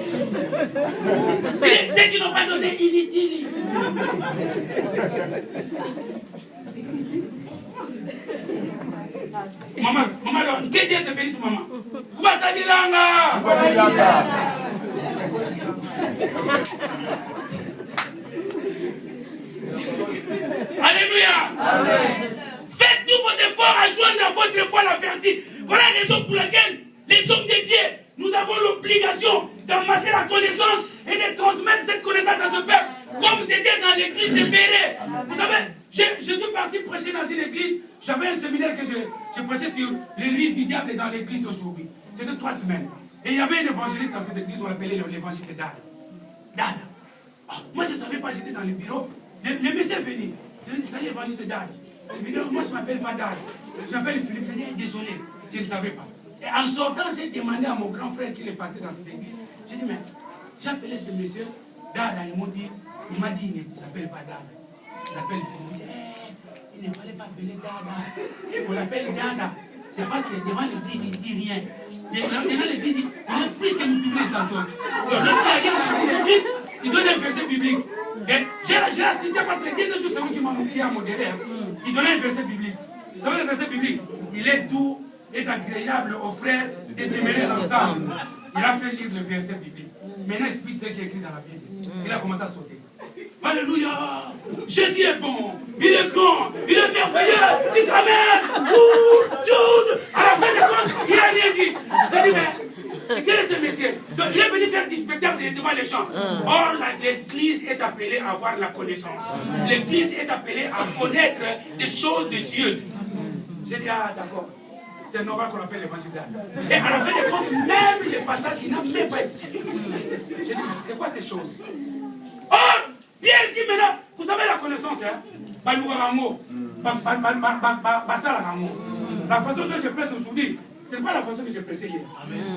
Et ceux qui n'ont pas donné, inutiles. Maman, que Dieu te bénisse, maman. Alléluia. Amen. Faites tous vos efforts à joindre à votre foi la vérité. Voilà la raison pour laquelle les hommes de Dieu, nous avons l'obligation d'amasser la connaissance et de transmettre cette connaissance à ce peuple. Comme c'était dans l'église de Béret. Vous savez, je suis parti prêcher dans une église. J'avais un séminaire que je prêchais sur les risques du diable dans l'église d'aujourd'hui. C'était 3 semaines. Et il y avait un évangéliste dans cette église, on l'appelait l'évangéliste Dada. Dada. Oh, moi je ne savais pas, j'étais dans le bureau. Le monsieur est venu. Je lui ai dit, salut évangéliste Dada. Il me dit, moi je ne m'appelle pas Dada. Je m'appelle Philippe. Je lui ai dit, désolé, je ne savais pas. Et en sortant, j'ai demandé à mon grand frère qui est passé dans cette église. J'ai dit, mais j'ai appelé ce monsieur Dada. Il m'a dit, il ne s'appelle pas Dada. Il s'appelle Philippe. Il ne fallait pas appeler Dada. On l'appelle Dada. C'est parce que devant l'église, il ne dit rien. Devant l'église, il est plus que nous publics Santos. Donc lorsqu'il arrive dans l'église, il donne un verset biblique. Et j'ai assisté parce que les derniers jours, c'est lui qui m'a modéré. Il donne un verset biblique. Vous savez le verset biblique? Il est doux et agréable aux frères de demeurer ensemble. Il a fait lire le verset biblique. Maintenant, il explique ce qui est écrit dans la Bible. Il a commencé à sauter. Alléluia! Jésus est bon, il est grand, il est merveilleux, dites Amen! Tout! À la fin de compte, il n'a rien dit. J'ai dit, mais quel est ce monsieur? Donc il est venu faire du spectacle devant les gens. Or, l'église est appelée à avoir la connaissance. L'église est appelée à connaître des choses de Dieu. J'ai dit, ah d'accord, c'est normal qu'on appelle l'évangile. Et à la fin de compte, même les passages qu'il n'a même pas expliqué. J'ai dit, mais c'est quoi ces choses? Or, Pierre dit maintenant, vous avez la connaissance, hein? La façon dont je prêche aujourd'hui, ce n'est pas la façon que je prêchais hier.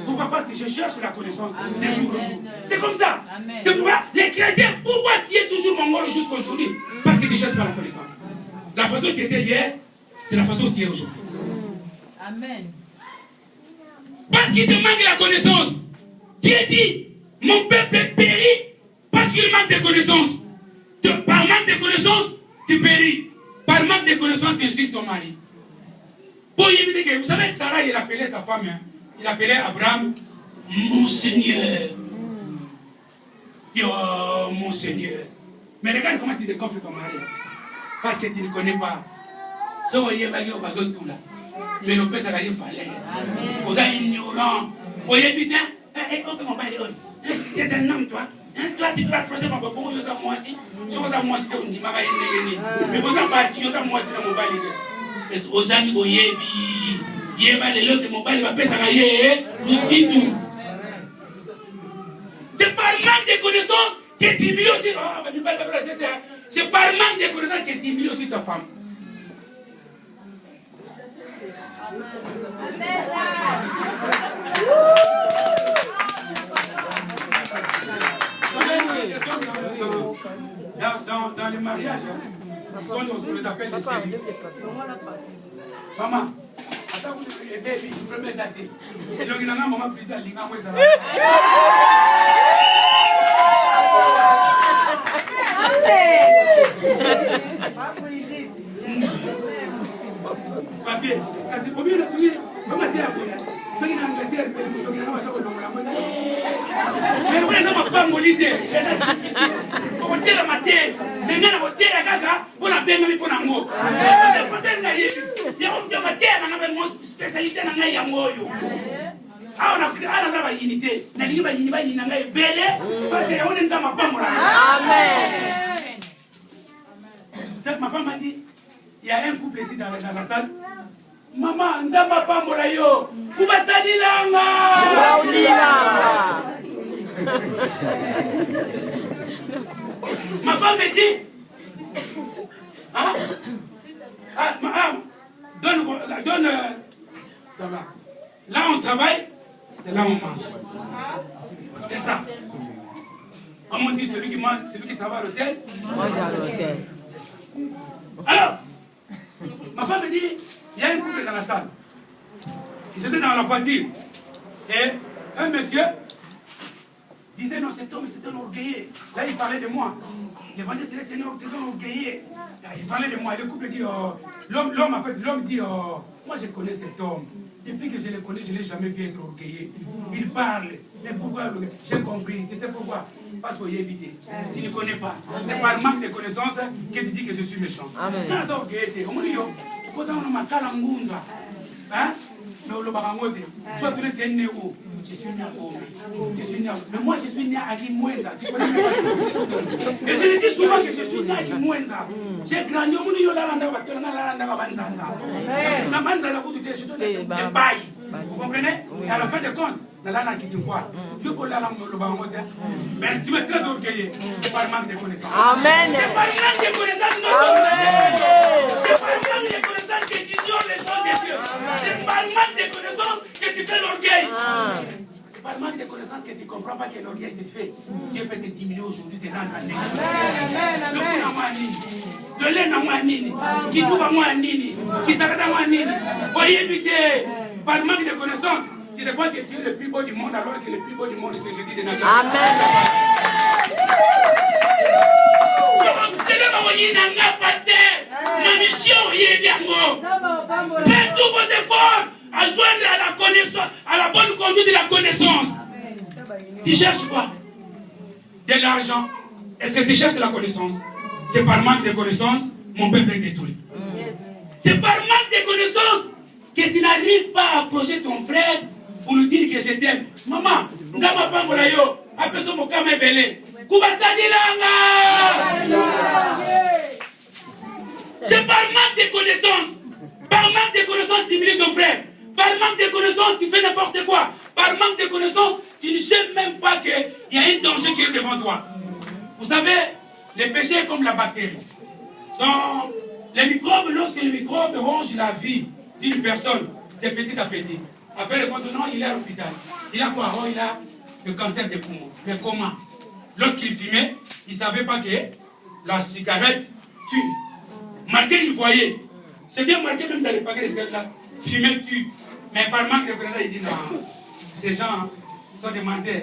Pourquoi? Parce que je cherche la connaissance de jour au jour. C'est comme ça. C'est pourquoi les chrétiens, pourquoi tu es toujours mongol jusqu'à aujourd'hui? Parce que tu ne cherches pas la connaissance. La façon dont tu étais hier, c'est la façon dont tu es aujourd'hui. Amen. Parce qu'il te manque la connaissance. Dieu dit, mon peuple périt parce qu'il manque de connaissance. Par manque de connaissance, tu péris. Par manque de connaissance, tu insultes ton mari. Vous savez que Sarah, il appelait sa femme, hein? Il appelait Abraham, mon Seigneur. Oh, mon Seigneur. Mais regarde comment tu déconfles ton mari. Parce que tu ne connais pas. Mais le père, ça va y fallait. Vous êtes ignorant. Vous êtes putain. Tu es un homme, toi. Toi, tu peux approcher mon papa, je suis moi aussi. Je suis moi aussi, on dit, mais vous avez pas si, je suis moi aussi, mon bali. Et aux gens qui vont y aller, il y a les autres, mon bali va passer à y aller, aussi tout. C'est par manque de connaissances que tu dis aussi, oh, mais tu parles pas de C'est par manque de connaissance que tu humilies aussi ta femme. Dans les mariages, ils sont, on les appelle les chéris. Maman, attends, vous êtes bébé, je peux me dater. Et donc, il y a un moment plus à l'ingénieur. Papier, c'est pour mieux la soulier. Comment dire à vous? Ce qui est en Angleterre, mais le monde mais vous n'avez pas molité. Vous avez la matière. Mais vous avez la gaga. Vous avez la pour l'amour. Vous avez la matière. Vous avez une spécialité dans la yamoyo. Ah, on a la unité. On a la unité. Belle. Parce que on est dans ma femme. Amen. Ma femme m'a dit, il y a un couple ici dans la salle. Maman, nous n'avons pas de yo. Vous va s'adilanga. Ma femme me dit, hein? Donne. Là on travaille, c'est là on mange. C'est ça. Comme on dit, celui qui mange, celui qui travaille à l'hôtel. Mange à l'hôtel. Alors, ma femme me dit, il y a un couple dans la salle. Ils étaient dans la voiture. Et un monsieur disait, non, cet homme, c'est un orgueilleux. Là, il parlait de moi. L'évangile céleste, c'est un orgueilleux. Il parlait de moi. Et le couple dit, l'homme dit, moi, je connais cet homme. Depuis que je le connais, je ne l'ai jamais vu être orgueilleux. Il parle. Et pourquoi? J'ai compris. Tu sais pourquoi? Parce qu'il est évité. Tu ne connais pas. C'est par manque de connaissances que tu dis que je suis méchant. Dans la orgueillité, au monde, tu peux dans ma calangunza. Hein? Soit tu es né où? Je suis né à Gombe. Mais moi, je suis né à Limouenza. Et je le dis souvent que je suis né à Limouenza. J'ai grandi au monde, je suis des bails. Vous comprenez? Et à la fin de compte, mais tu me traites d'orgueilleux. C'est par manque de connaissances. Amen. C'est par manque de connaissances que c'est par manque de connaissances que tu ignores les choses de Dieu. C'est par manque de connaissances que tu fais l'orgueil. C'est par manque de connaissances que tu ne comprends pas que l'orgueil te fait. Dieu peut te diminuer aujourd'hui, te rendre à l'église. Le lait n'a moi nini. Qui trouve à moi nini. Qui s'arrête à moi nini. Voyez éviter. Par manque de connaissances. Tu ne crois que tu es le plus beau du monde alors que le plus beau du monde c'est Jésus de Nazareth. Amen. Ma mission est bien. Faites tous vos efforts à joindre à la connaissance, à la bonne conduite de la connaissance. Tu cherches quoi? De l'argent. Est-ce que tu cherches de la connaissance? C'est par manque de connaissance, mon peuple est détruit. C'est par manque de connaissance que tu n'arrives pas à approcher ton frère pour lui dire que je t'aime. Maman, nous n'avons pas de yo. Après ça, mon camé belé. C'est par manque de connaissances. Par manque de connaissances, tu humilies ton frère. Par manque de connaissances, tu fais n'importe quoi. Par manque de connaissances, tu ne sais même pas qu'il y a un danger qui est devant toi. Vous savez, les péchés comme la bactérie. Donc, les microbes, lorsque les microbes rongent la vie d'une personne, c'est petit à petit. Après le contenant, il est à l'hôpital. Il a quoi? Oh, il a le cancer des poumons. Mais comment? Lorsqu'il fumait, il ne savait pas que la cigarette tue. Marqué, il voyait. C'est bien marqué même dans les paquets de cigarettes là. Fumer tue. Mais par manque de connaissance, il dit non. Ces gens sont des menteurs.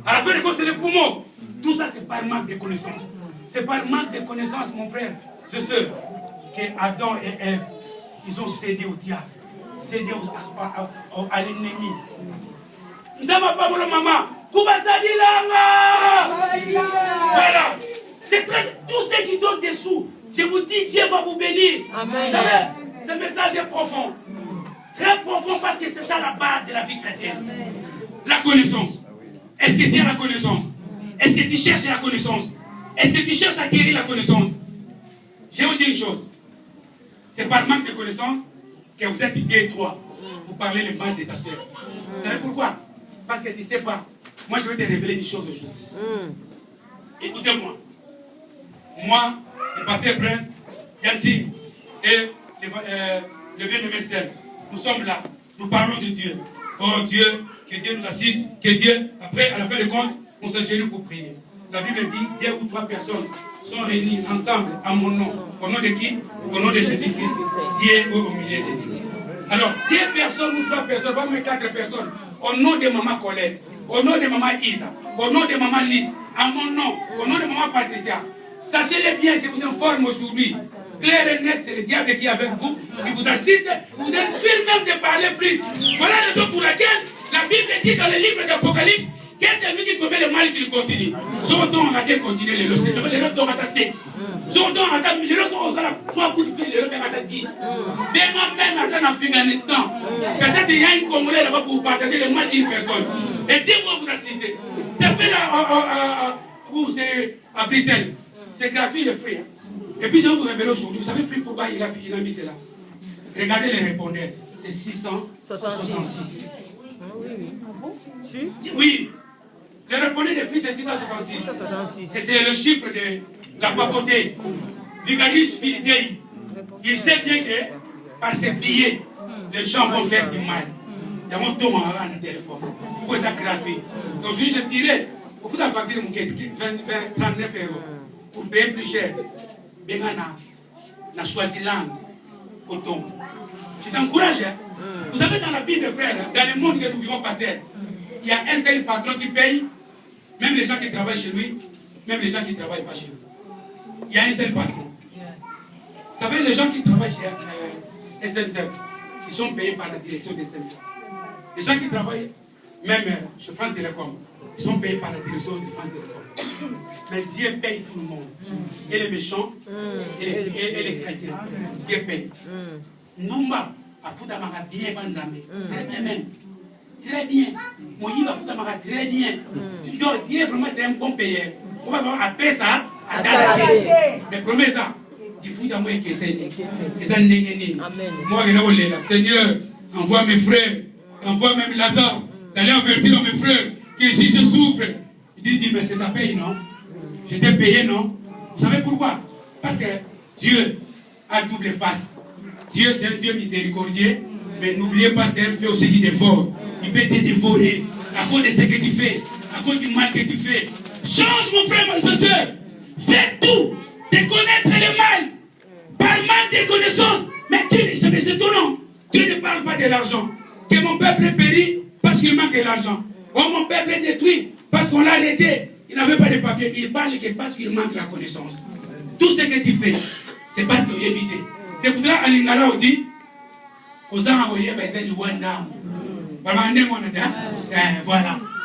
À la fin de compte, c'est les poumons. Tout ça, c'est par manque de connaissances. C'est par manque de connaissances, mon frère. C'est ce que Adam et Ève, ils ont cédé au diable, cédé à l'ennemi. Nous n'avons pas mon maman. Voilà. C'est tous ceux qui donnent des sous. Je vous dis, Dieu va vous bénir. Amen. Vous savez, ce message est profond. Très profond parce que c'est ça la base de la vie chrétienne. Amen. La connaissance. Est-ce que tu as la connaissance? Est-ce que tu cherches la connaissance? Est-ce que tu cherches à guérir la connaissance? Je vais vous dire une chose. C'est par manque de connaissance que vous êtes deux, trois. Vous parlez le mal de ta soeur. Vous savez pourquoi? Parce que tu ne sais pas Moi, je vais te révéler une chose aujourd'hui. Écoutez-moi. Moi, le pasteur Prince, Yanti et le bien-aimé Steph, nous sommes là. Nous parlons de Dieu. Oh Dieu, que Dieu nous assiste, que Dieu, après, à la fin de compte, on se génie pour prier. La Bible dit, 2 ou 3 personnes sont réunies ensemble à mon nom. Au nom de qui? Au nom de Jésus-Christ. Dieu est au milieu de Dieu. Alors, 2 personnes ou 3 personnes, voire même 4 personnes, au nom de Maman Colette, au nom de Maman Isa, au nom de Maman Lise, à mon nom, au nom de Maman Patricia. Sachez-le bien, je vous informe aujourd'hui. Clair et net, c'est le diable qui est avec vous. Il vous assiste, vous inspire même de parler plus. Voilà la raison pour laquelle la Bible dit dans le livre d'Apocalypse que c'est lui qui commet le mal qui continue. Son temps on a continué les leçons. Les leçons ont été 7. Son temps on a les leçons ont été 3 coups de fil, les leçons ont été 10. Même en Afghanistan, peut-être il y a une Congolais là-bas pour vous partager le mal d'une personne. Et Dieu va vous assister. Tapez là à Bruxelles. C'est gratuit le frère. Et puis je vais vous révéler aujourd'hui, vous savez pourquoi il a mis cela? Regardez les répondeurs, c'est 666. Oui, le répondeur des fils c'est 666. Et c'est le chiffre de la papauté. Vigaris Philidei. Il sait bien que par ces billets, les gens vont faire du mal. Il y a mon tour à le téléphone. Pour être gratuit. Donc aujourd'hui je dirais, au bout d'un partir de mon quête, 39 €. Pour payer plus cher. Bengana, na Swaziland, Coton. C'est encourageant. Vous savez, dans la Bible, frère, dans le monde que nous vivons par terre, il y a un seul patron qui paye, même les gens qui travaillent chez lui, même les gens qui ne travaillent pas chez lui. Il y a un seul patron. Vous savez, les gens qui travaillent chez SNCF, ils sont payés par la direction des SNCF. Les gens qui travaillent, même chez France Télécom, ils sont payés par la direction de France Télécom. Mais Dieu paye tout le monde. Et les méchants, et les chrétiens. Dieu paye. Numba, à Foutamara, bien, très bien même. Très bien. Moïse, à Foutamara, très bien. Donc, Dieu, vraiment, c'est un bon payeur. On va avoir à payer ça, à Dalaté. Mais promets ça. Il faut d'abord que c'est moi, Seigneur, envoie mes frères, envoie même Lazare, d'aller avertir mes frères que si je souffre, il dit, mais c'est ta paye, non? Je t'ai payé, non? Vous savez pourquoi? Parce que Dieu a double face. Dieu, c'est un Dieu miséricordieux, mais n'oubliez pas, c'est un Dieu aussi qui dévore. Il peut te dévorer à cause de ce que tu fais, à cause du mal que tu fais. Change, mon frère, ma soeur. Fais tout de connaître le mal. Par manque de connaissances. Mais c'est étonnant. Dieu ne parle pas de l'argent. Que mon peuple périt parce qu'il manque de l'argent. Oh, mon peuple est détruit parce qu'on l'a arrêté. Il n'avait pas de papier. Il parle que parce qu'il manque la connaissance. Tout ce que tu fais, c'est parce qu'il est évité. C'est pour ça qu'en Lingala, on dit, voilà.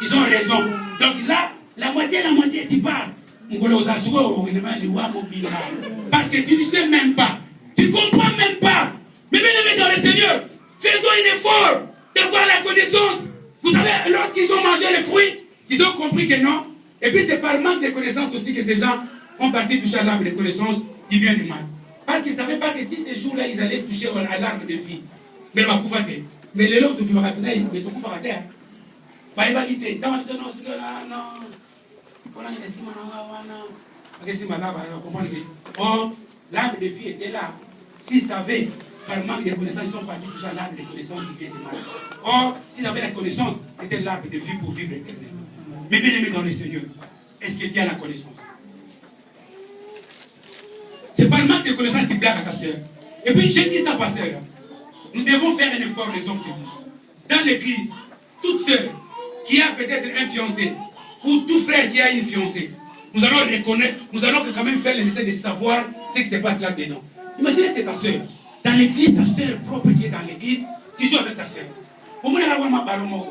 Ils ont raison. Donc là, la moitié, tu parles. Parce que tu ne sais même pas. Tu ne comprends même pas. Mais bien aimé dans le Seigneur, faisons un effort d'avoir la connaissance. Vous savez, lorsqu'ils ont mangé les fruits, ils ont compris que non. Et puis c'est par manque de connaissances aussi que ces gens ont parti toucher à l'arbre de connaissances du bien et du mal. Parce qu'ils ne savaient pas que si ces jours-là, ils allaient toucher à l'arbre de vie. Mais ma couvate. Mais les lots de vie, mais tout couvate. Pas évalité. Dans ma non, c'est non. Oh, l'arbre de vie était là. S'ils savaient, par manque de connaissances, ils sont partis toucher à l'arbre de connaissances du bien et du mal. Or, s'ils avaient la connaissance, c'était l'arbre de vie pour vivre éternel. Mais bien aimé dans le Seigneur, est-ce que tu as la connaissance? C'est par manque de connaissance que tu blagues à ta soeur. Et puis, j'ai dit ça, pasteur. Nous devons faire un effort, les hommes. Dans l'église, toute sœur qui a peut-être un fiancé, ou tout frère qui a une fiancée, nous allons reconnaître, nous allons quand même faire le message de savoir ce qui se passe là-dedans. Imaginez, c'est ta soeur. Dans l'église, ta soeur propre qui est dans l'église, tu joues avec ta soeur. Vous voulez avoir ma ballon?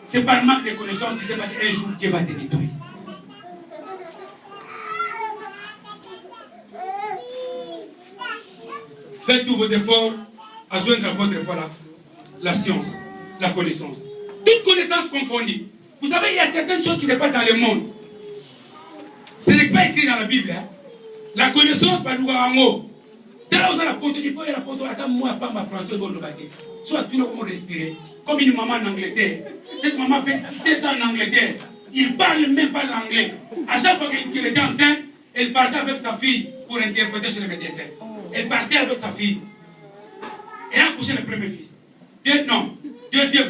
C'est par manque de connaissances, tu sais pas qu'un jour Dieu va te détruire. Faites tous vos efforts à joindre à votre foi la science, la connaissance. Toute connaissance confondue. Vous savez, il y a certaines choses qui se passent dans le monde. Ce n'est pas écrit dans la Bible. Hein. La connaissance par Louango. Là, vous avez la pote, il faut la pote, attends, moi, pas ma français, bon, le bâti. Soit tout le monde respirer. Comme une maman en Angleterre. Cette maman fait 17 ans en Angleterre. Il parle même pas l'anglais. À chaque fois qu'elle était enceinte, elle partait avec sa fille pour interpréter chez le médecin. Elle partait avec sa fille. Elle a accouché le premier fils. Non, deuxième,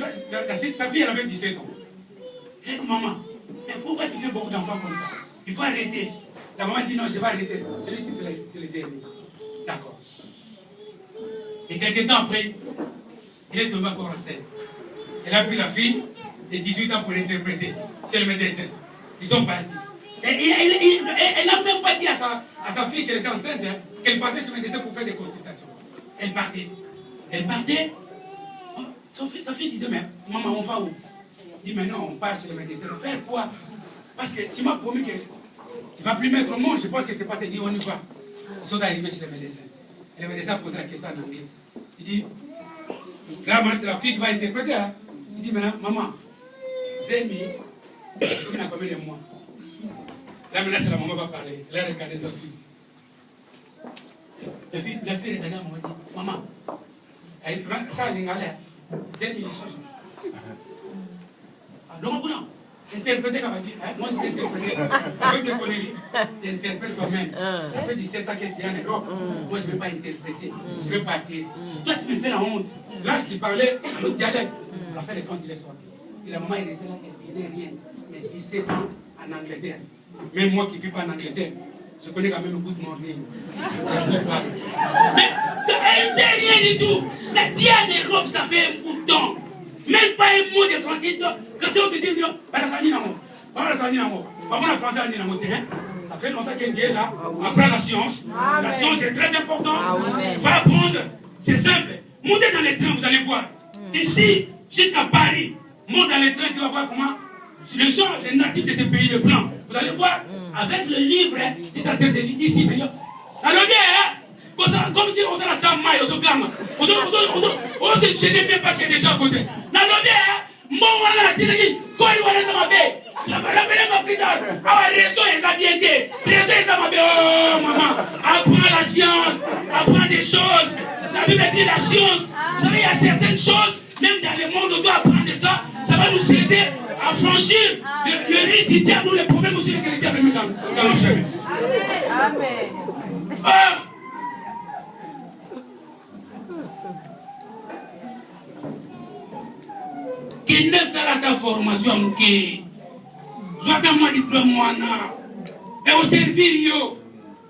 sa fille, elle avait 17 ans. Elle a dit, maman, mais pourquoi tu fais beaucoup d'enfants comme ça? Il faut arrêter. La maman dit, non, je vais arrêter ça. Celui-ci, c'est le dernier. D'accord. Et quelques temps après, il est tombé encore enceinte. Elle a pris la fille de 18 ans pour l'interpréter chez le médecin. Ils sont partis. Et elle n'a même pas dit à sa fille qu'elle était enceinte, hein, qu'elle partait chez le médecin pour faire des consultations. Elle partait. Elle partait. Sa fille disait, mais maman, on va où? Il dit, mais non, on part chez le médecin. Faire quoi? Parce que tu m'as promis que tu ne vas plus mettre au monde. Je pense que c'est pas. Il dit, on y va. Ils sont arrivés chez le médecin. Et le médecin a posé la question en anglais. Il dit, là, c'est la fille qui va interpréter. Hein. Il dit, maintenant, maman, Zémi, il a combien de mois? Là, maintenant, c'est la maman qui va parler. Elle a regardé sa fille. La fille regardait la maman et dit, maman, ça, elle est allée. Zémi, il est sous. Donc, interpréter comme dit, moi je vais interpréter. Avec des collègues, tu interprètes toi-même. Ça fait 17 ans que tu es en Europe. Moi je ne vais pas interpréter. Je vais partir. Toi tu me fais la honte. Là, je lui parlais le dialecte. À la fin de compte, il est sorti. Et la maman est restée là, elle ne disait rien. Mais 17 ans en Angleterre. Même moi qui ne vis pas en Angleterre, je connais quand même le good morning. Mais elle ne sait rien du tout. Mais tu es en Europe, ça fait un bout de temps. Même pas un mot de français. Quand si on te dit, ça fait longtemps que tu es là. Apprends la science. La science est très importante. Va apprendre. C'est simple. Montez dans les trains, vous allez voir. D'ici jusqu'à Paris, monte dans les trains, tu vas voir comment les gens, les natifs de ces pays de blancs, vous allez voir, avec le livre, tu es en train de lire ici, mais comme si on s'est la samaille, on se gamme. On se gêne même pas qu'il y a des gens à côté. Mon voilà la télé, quoi il va les amaber? Rappelez-moi plus tard. Ah, raison, ils ont bien été. Raison, ils ont amaber. Oh, maman, apprends la science, apprends des choses. La Bible dit la science. Vous savez, il y a certaines choses, même dans le monde, on doit apprendre ça. Ça va nous aider à franchir le risque du diable ou les problèmes aussi que le diable met dans nos chemins. Amen. Ah! Qui ne sera ta formation qui soit dans mon diplôme et au servir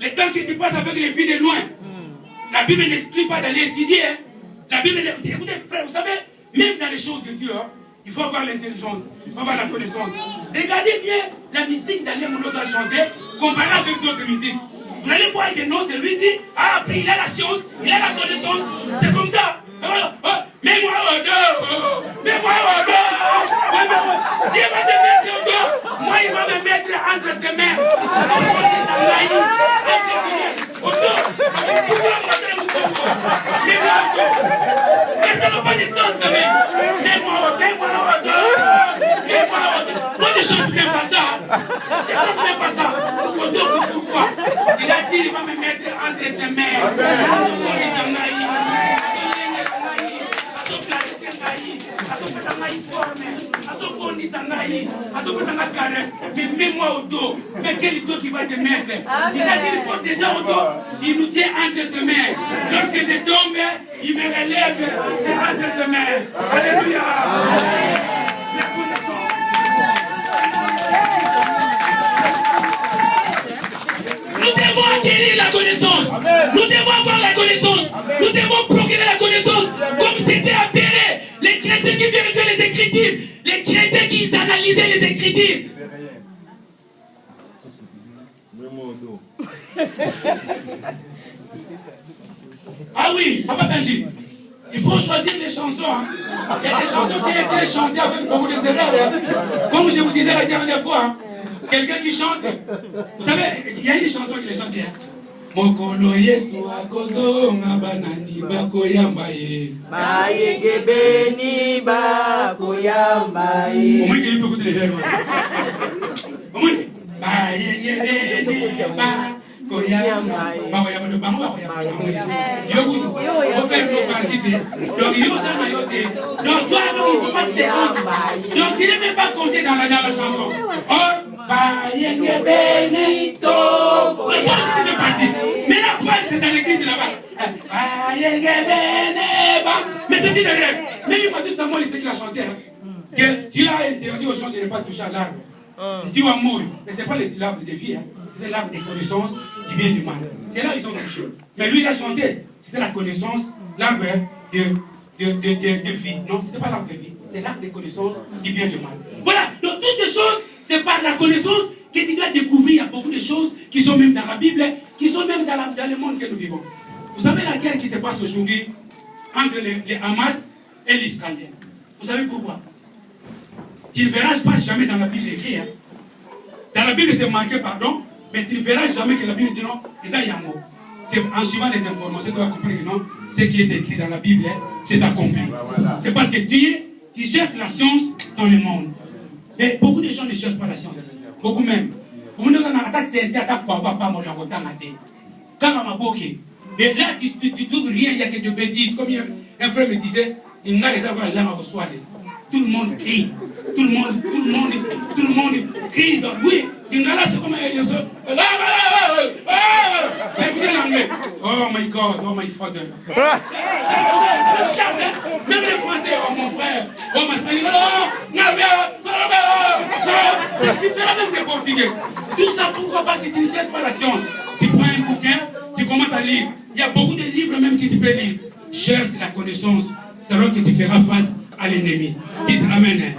le temps que tu passes avec les filles de loin. La Bible n'explique pas d'aller étudier. La Bible, écoutez, frère, vous savez, même dans les choses de Dieu, il faut avoir l'intelligence, il faut avoir la connaissance. Regardez bien la musique d'Alain Mouloud a chanté comparée avec d'autres musiques. Vous allez voir que non, celui-ci a appris, il a la science, il a la connaissance. C'est comme ça. Mets-moi au dos. Mets-moi au dos. Dieu va te mettre au dos. Moi, il va me mettre entre ses mains. Au dos. Mets-moi au dos. Mais ça n'a pas de sens quand même. Mets-moi au dos. Mets-moi au dos. Moi, je ne chante même pas ça. Je ne chante même pas ça. Au dos, pourquoi? Il a dit, il va me mettre entre ses mains. Mais mets-moi au dos. Mais quel dos qui va te mettre? Il a dit, il porte déjà au dos. Il nous tient entre ses mains. Lorsque je tombe, il me relève. C'est entre ses mains. Alléluia. Nous devons acquérir la connaissance. Nous devons avoir la connaissance. Nous devons procurer la connaissance. Comme c'était appelé les chrétiens qui vérifiaient les Écritures. Les chrétiens qui analysaient les Écritures. Ah oui, Papa Benji. Il faut choisir les chansons. Il y a des chansons qui ont été chantées avec beaucoup d'erreurs. Comme je vous disais la dernière fois. Quelqu'un qui chante, vous savez, il y a une chanson qui les chante bien. Mokolo Yesu akozo ngabanani bakoyamba ye. Bayenge beni bakoyamba ye. Au moins il peut écouter les vers. Au moins bayenge beni Koyama. Bakoyama de bango bakoyama. Yo kutu. On fait ton quantité. Donc yo ça na yo te. Donc toi donc il faut pas te compter. Donc il n'est même pas compté dans la chanson. Oh Bayenge Benito. Mais toi c'est déjà parti. Mais la fois tu es dans l'église là-bas. Bayenge Beneba. Mais c'est une rêve. Mais il faut dire Samuel c'est qu'il a chanté. Que Dieu a interdit aux gens de ne pas toucher à l'arbre. Dieu a mouru. Mais ce n'est pas l'arbre de vie. C'était l'arbre des connaissances du bien et du mal. C'est là qu'ils ont touché. Mais lui il a chanté. C'était la connaissance, l'arbre de vie. Non, ce n'était pas l'arbre de vie. C'est l'arbre des connaissances du bien et du mal. Voilà. Donc toutes ces choses, c'est par la connaissance que tu dois découvrir beaucoup de choses qui sont même dans la Bible, qui sont même dans le monde que nous vivons. Vous savez la guerre qui se passe aujourd'hui entre les Hamas et l'Israël. Vous savez pourquoi? Tu ne verras pas jamais dans la Bible écrit. Hein. Dans la Bible c'est marqué pardon, mais tu ne verras jamais que la Bible dit non, c'est ça il y a mot. C'est en suivant les informations, tu dois comprendre que non, ce qui est écrit dans la Bible, c'est accompli. C'est parce que tu cherches la science dans le monde. Et beaucoup de gens ne cherchent pas la science ici. Beaucoup même. Et là, tu trouves rien, il n'y a que de bêtises. Comme un frère me disait, il n'a les avoir la langue au tout le monde crie. Tout le monde crie. Donc, oui, Lingala, c'est comme un écoutez l'anglais. Oh my God, oh my father. Même les Français, oh mon frère, oh ma Spagnole, c'est différent même des Portugais. Tout ça, pourquoi? Parce que tu ne cherches pas la science. Tu prends un bouquin, tu commences à lire. Il y a beaucoup de livres même que tu peux lire. Cherche la connaissance, c'est alors que tu feras face à l'ennemi. Dites Amen. Amen.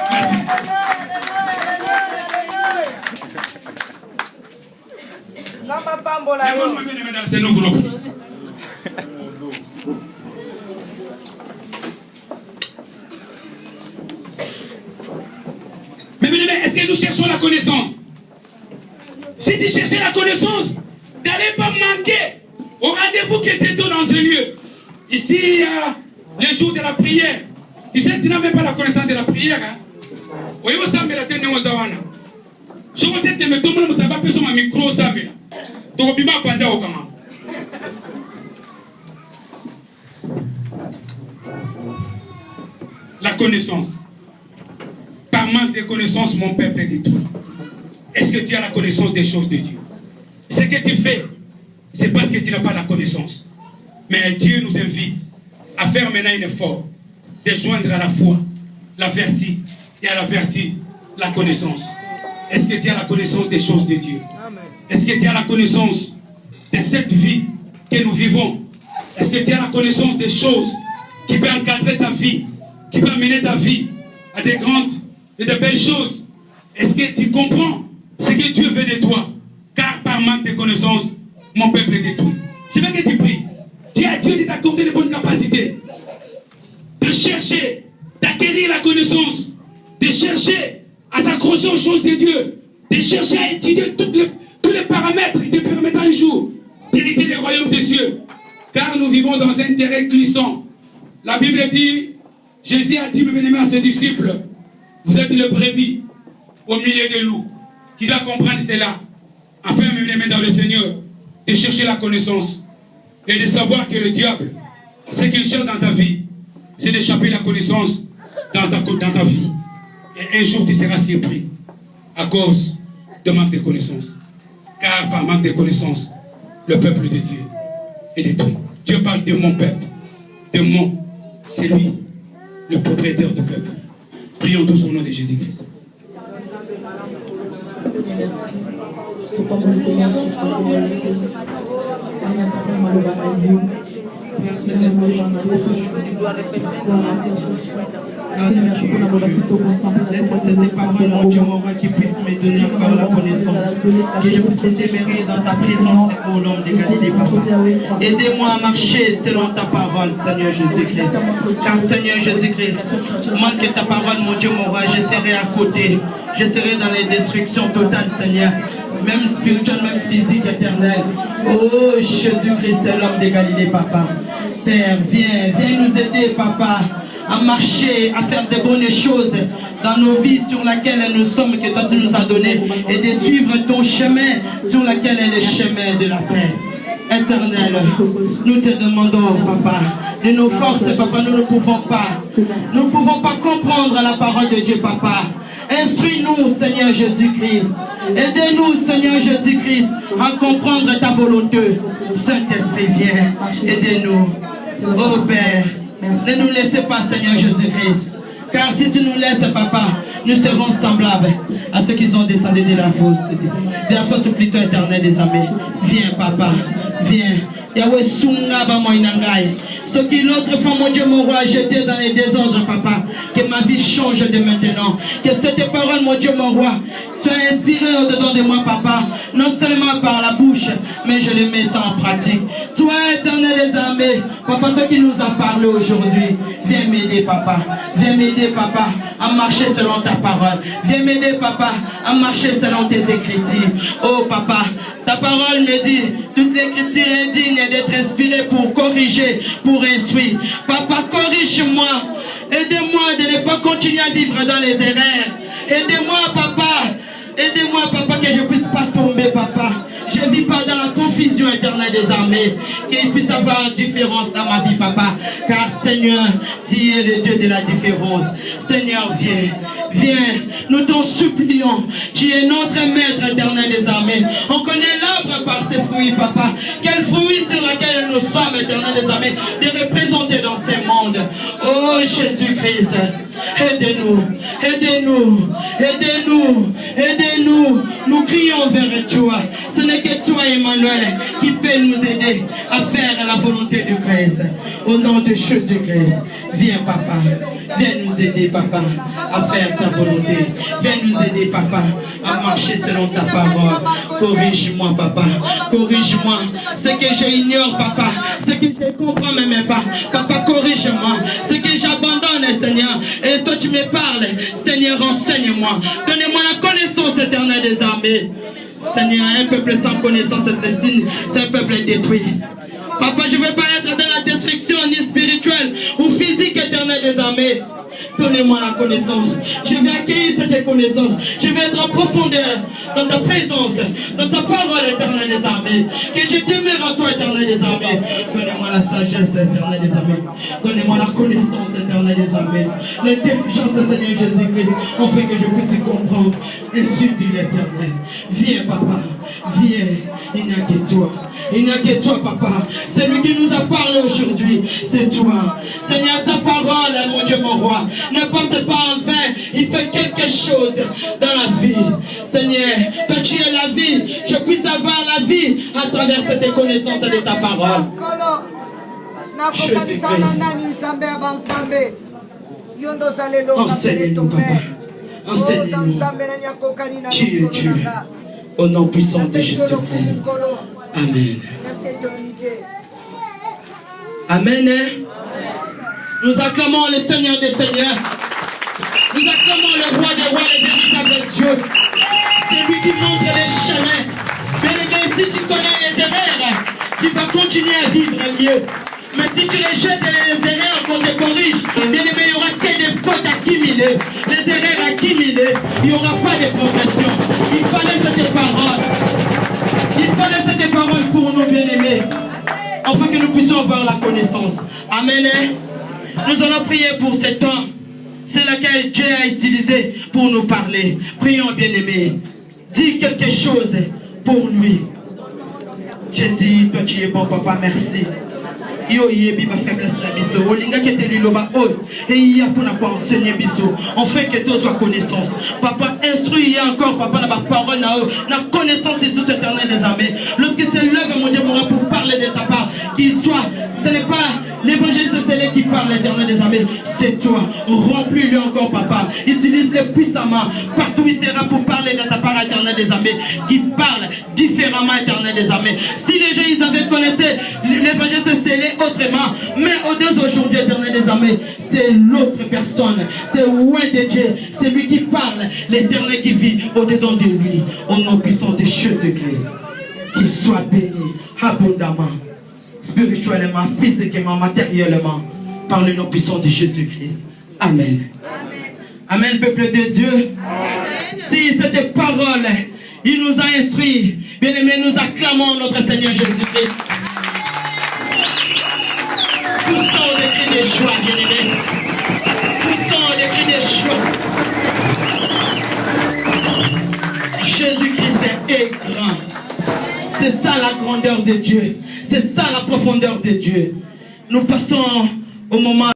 Merci. Mais est-ce que nous cherchons la connaissance? Si tu cherchais la connaissance, tu n'allais pas manquer au rendez-vous qui était tôt dans ce lieu. Ici, il y a les jours de la prière. Tu sais, tu n'as même pas la connaissance de la prière. Hein? Je vous dis que tout le monde ne pas besoin de micro. La connaissance. Par manque de connaissance, mon peuple est détruit. Est-ce que tu as la connaissance des choses de Dieu? Ce que tu fais, c'est parce que tu n'as pas la connaissance. Mais Dieu nous invite à faire maintenant un effort de joindre à la foi la vertu et à la vertu la connaissance. Est-ce que tu as la connaissance des choses de Dieu? Est-ce que tu as la connaissance de cette vie que nous vivons? Est-ce que tu as la connaissance des choses qui peuvent encadrer ta vie, qui peuvent amener ta vie à des grandes et de belles choses? Est-ce que tu comprends ce que Dieu veut de toi? Car par manque de connaissance, mon peuple est détruit. Je veux que tu pries. Dis à Dieu de t'accorder les bonnes capacités, de chercher, d'acquérir la connaissance, de chercher à s'accrocher aux choses de Dieu, de chercher à étudier tous les paramètres qui te permettent un jour d'hériter les royaumes des cieux. Car nous vivons dans un terrain glissant. La Bible dit, Jésus a dit, bien-aimé, à ses disciples, vous êtes le brebis au milieu des loups. Tu dois comprendre cela. Afin, bien-aimé, dans le Seigneur, de chercher la connaissance et de savoir que le diable, ce qu'il cherche dans ta vie, c'est d'échapper la connaissance dans ta vie. Et un jour, tu seras surpris à cause de manque de connaissance. Car par manque de connaissance, le peuple de Dieu est détruit. Dieu parle de mon peuple. De mon, c'est lui, le propriétaire du peuple. Prions tous au nom de Jésus-Christ. Laisse cette parole, mon Dieu, mon roi, qui puisse me donner encore la connaissance. Que je puisse témérer dans ta présence au nom de Galilée, Papa. Aidez-moi à marcher selon ta parole, Seigneur Jésus-Christ. Car Seigneur Jésus-Christ, manque ta parole, mon Dieu, mon roi, je serai à côté. Je serai dans les destructions totales, Seigneur. Même spirituelle, même physique, éternelle. Oh Jésus-Christ, c'est l'homme de Galilée, Papa. Père, viens nous aider, Papa, à marcher, à faire des bonnes choses dans nos vies sur laquelle nous sommes, que toi tu nous as donné, et de suivre ton chemin sur laquelle est le chemin de la paix. Éternel, nous te demandons, Papa, de nos forces, Papa, nous ne pouvons pas comprendre la parole de Dieu, Papa. Instruis-nous, Seigneur Jésus-Christ. Aidez-nous, Seigneur Jésus-Christ, à comprendre ta volonté. Saint-Esprit, viens, aidez-nous. Oh Père, ne nous laissez pas, Seigneur Jésus-Christ. Car si tu nous laisses, Papa, nous serons semblables à ceux qui ont descendu de la fosse plutôt éternelle des armées. Viens, Papa, viens. Yahweh Sunga Bamoinangai. Ce qui l'autre fois, mon Dieu, mon roi, a jeté dans les désordres, Papa. Que ma vie change de maintenant. Que cette parole, mon Dieu, mon roi, soit inspirée au-dedans de moi, Papa. Non seulement par la bouche, mais je le mets ça en pratique. Toi, éternel des armées, Papa, toi qui nous as parlé aujourd'hui, viens m'aider, Papa. Viens m'aider, Papa, à marcher selon ta parole. Viens m'aider, Papa, à marcher selon tes écritures. Oh, Papa, ta parole me dit, toute l'écriture est digne d'être inspirée pour corriger, pour instruire. Papa, corrige-moi. Aidez-moi de ne pas continuer à vivre dans les erreurs. Aidez-moi, Papa. Aidez-moi, Papa, que je ne puisse pas tomber, Papa. Je ne vis pas dans la confusion éternelle des armées. Qu'il puisse avoir une différence dans ma vie, Papa. Car, Seigneur, tu es le Dieu de la différence. Seigneur, viens. Viens. Nous t'en supplions. Tu es notre maître éternel des armées. On connaît l'arbre par ses fruits, Papa. Quel fruit sur lequel nous sommes, éternel des armées, de représenter dans ce monde. Oh, Jésus-Christ. Aidez-nous, aidez-nous, aidez-nous, aidez-nous. Nous crions vers toi. Ce n'est que toi, Emmanuel, qui peut nous aider à faire la volonté du Christ. Au nom de Jésus-Christ, viens, Papa. Viens nous aider, Papa, à faire ta volonté. Viens nous aider, Papa, à marcher selon ta parole. Corrige-moi, Papa. Corrige-moi. Ce que j'ignore, Papa. Ce que je ne comprends même pas. Papa, corrige-moi. Ce que j'abandonne, Seigneur. Et toi, tu me parles. Seigneur, enseigne-moi. Donnez-moi la connaissance éternelle des armées. Seigneur, un peuple sans connaissance, c'est un peuple détruit. Papa, je ne veux pas être dans la destruction ni spirituelle ou physique éternelle des armées. Donnez-moi la connaissance. Je vais accueillir cette connaissance. Je vais être en profondeur dans ta présence, dans ta parole éternelle des armées. Que je demeure en toi, éternel des armées. Donnez-moi la sagesse éternelle des armées. Donnez-moi la connaissance éternelle des armées. L'intelligence de Seigneur Jésus-Christ, on fait que je puisse comprendre. Ainsi dit l'Éternel. Viens, Papa. Viens. Il n'y a que toi. Il n'y a que toi, Papa. Celui qui nous a parlé aujourd'hui, c'est toi. Seigneur, ta parole, mon Dieu, mon roi, ne passe pas en vain. Il fait quelque chose dans la vie. Seigneur, toi tu es la vie. Je puisse avoir la vie à travers cette connaissance de ta parole. Jésus-Christ. Enseigne-nous, Papa. Enseigne-nous. Tu es Dieu. Au nom puissant de Jésus-Christ. Amen. Amen. Nous acclamons le Seigneur des Seigneurs. Nous acclamons le Roi des Rois, le véritable Dieu. C'est lui qui montre les chemins. Bien-aimé, si tu connais les erreurs, tu vas continuer à vivre mieux. Mais si tu les jettes les erreurs qu'on te corrige, bien-aimé, il n'y aura que des fautes accumulées, des erreurs accumulées. Il n'y aura pas de progression. Il fallait cette parole. Il fallait cette parole pour nous, bien-aimés, afin que nous puissions avoir la connaissance. Amen. Nous allons prier pour cet homme. C'est laquelle Dieu a utilisé pour nous parler. Prions, bien-aimés. Dis quelque chose pour lui. Jésus, toi tu es bon, Papa, merci. Yo yebi ba faiblesse la biso olinga ke te liloba haute et il y a pour enseigner biso on fait que toi soit connaissance. Papa, instruis encore, Papa, la parole na connaissance de tout éternel des armées. Lorsque c'est l'œuvre, mon Dieu, pour parler de ta part, qu'il soit, ce n'est pas l'évangéliste, c'est lui qui parle, l'éternel des armées, c'est toi. Remplis-le encore, Papa. Utilise-le puissamment partout où il sera pour parler de ta part, éternel des armées, qui parle différemment, éternel des armées. Si les gens ils avaient connaissé l'évangéliste, c'est lui autrement, mais au-delà aujourd'hui, éternel des armées, c'est l'autre personne, c'est loin de Dieu, c'est lui qui parle, l'éternel qui vit au-dedans de lui, au nom puissant de Jésus-Christ. Qu'il soit béni abondamment, spirituellement, physiquement, matériellement. par le nom puissant de Jésus-Christ. Amen. Amen, peuple de Dieu. Amen. Si cette parole, il nous a instruits, bien-aimés, nous acclamons notre Seigneur Jésus-Christ. Poussons des cris de joie, bien-aimés. Poussons des cris de joie. Jésus-Christ est grand. C'est ça la grandeur de Dieu. C'est ça la profondeur de Dieu. Nous passons au moment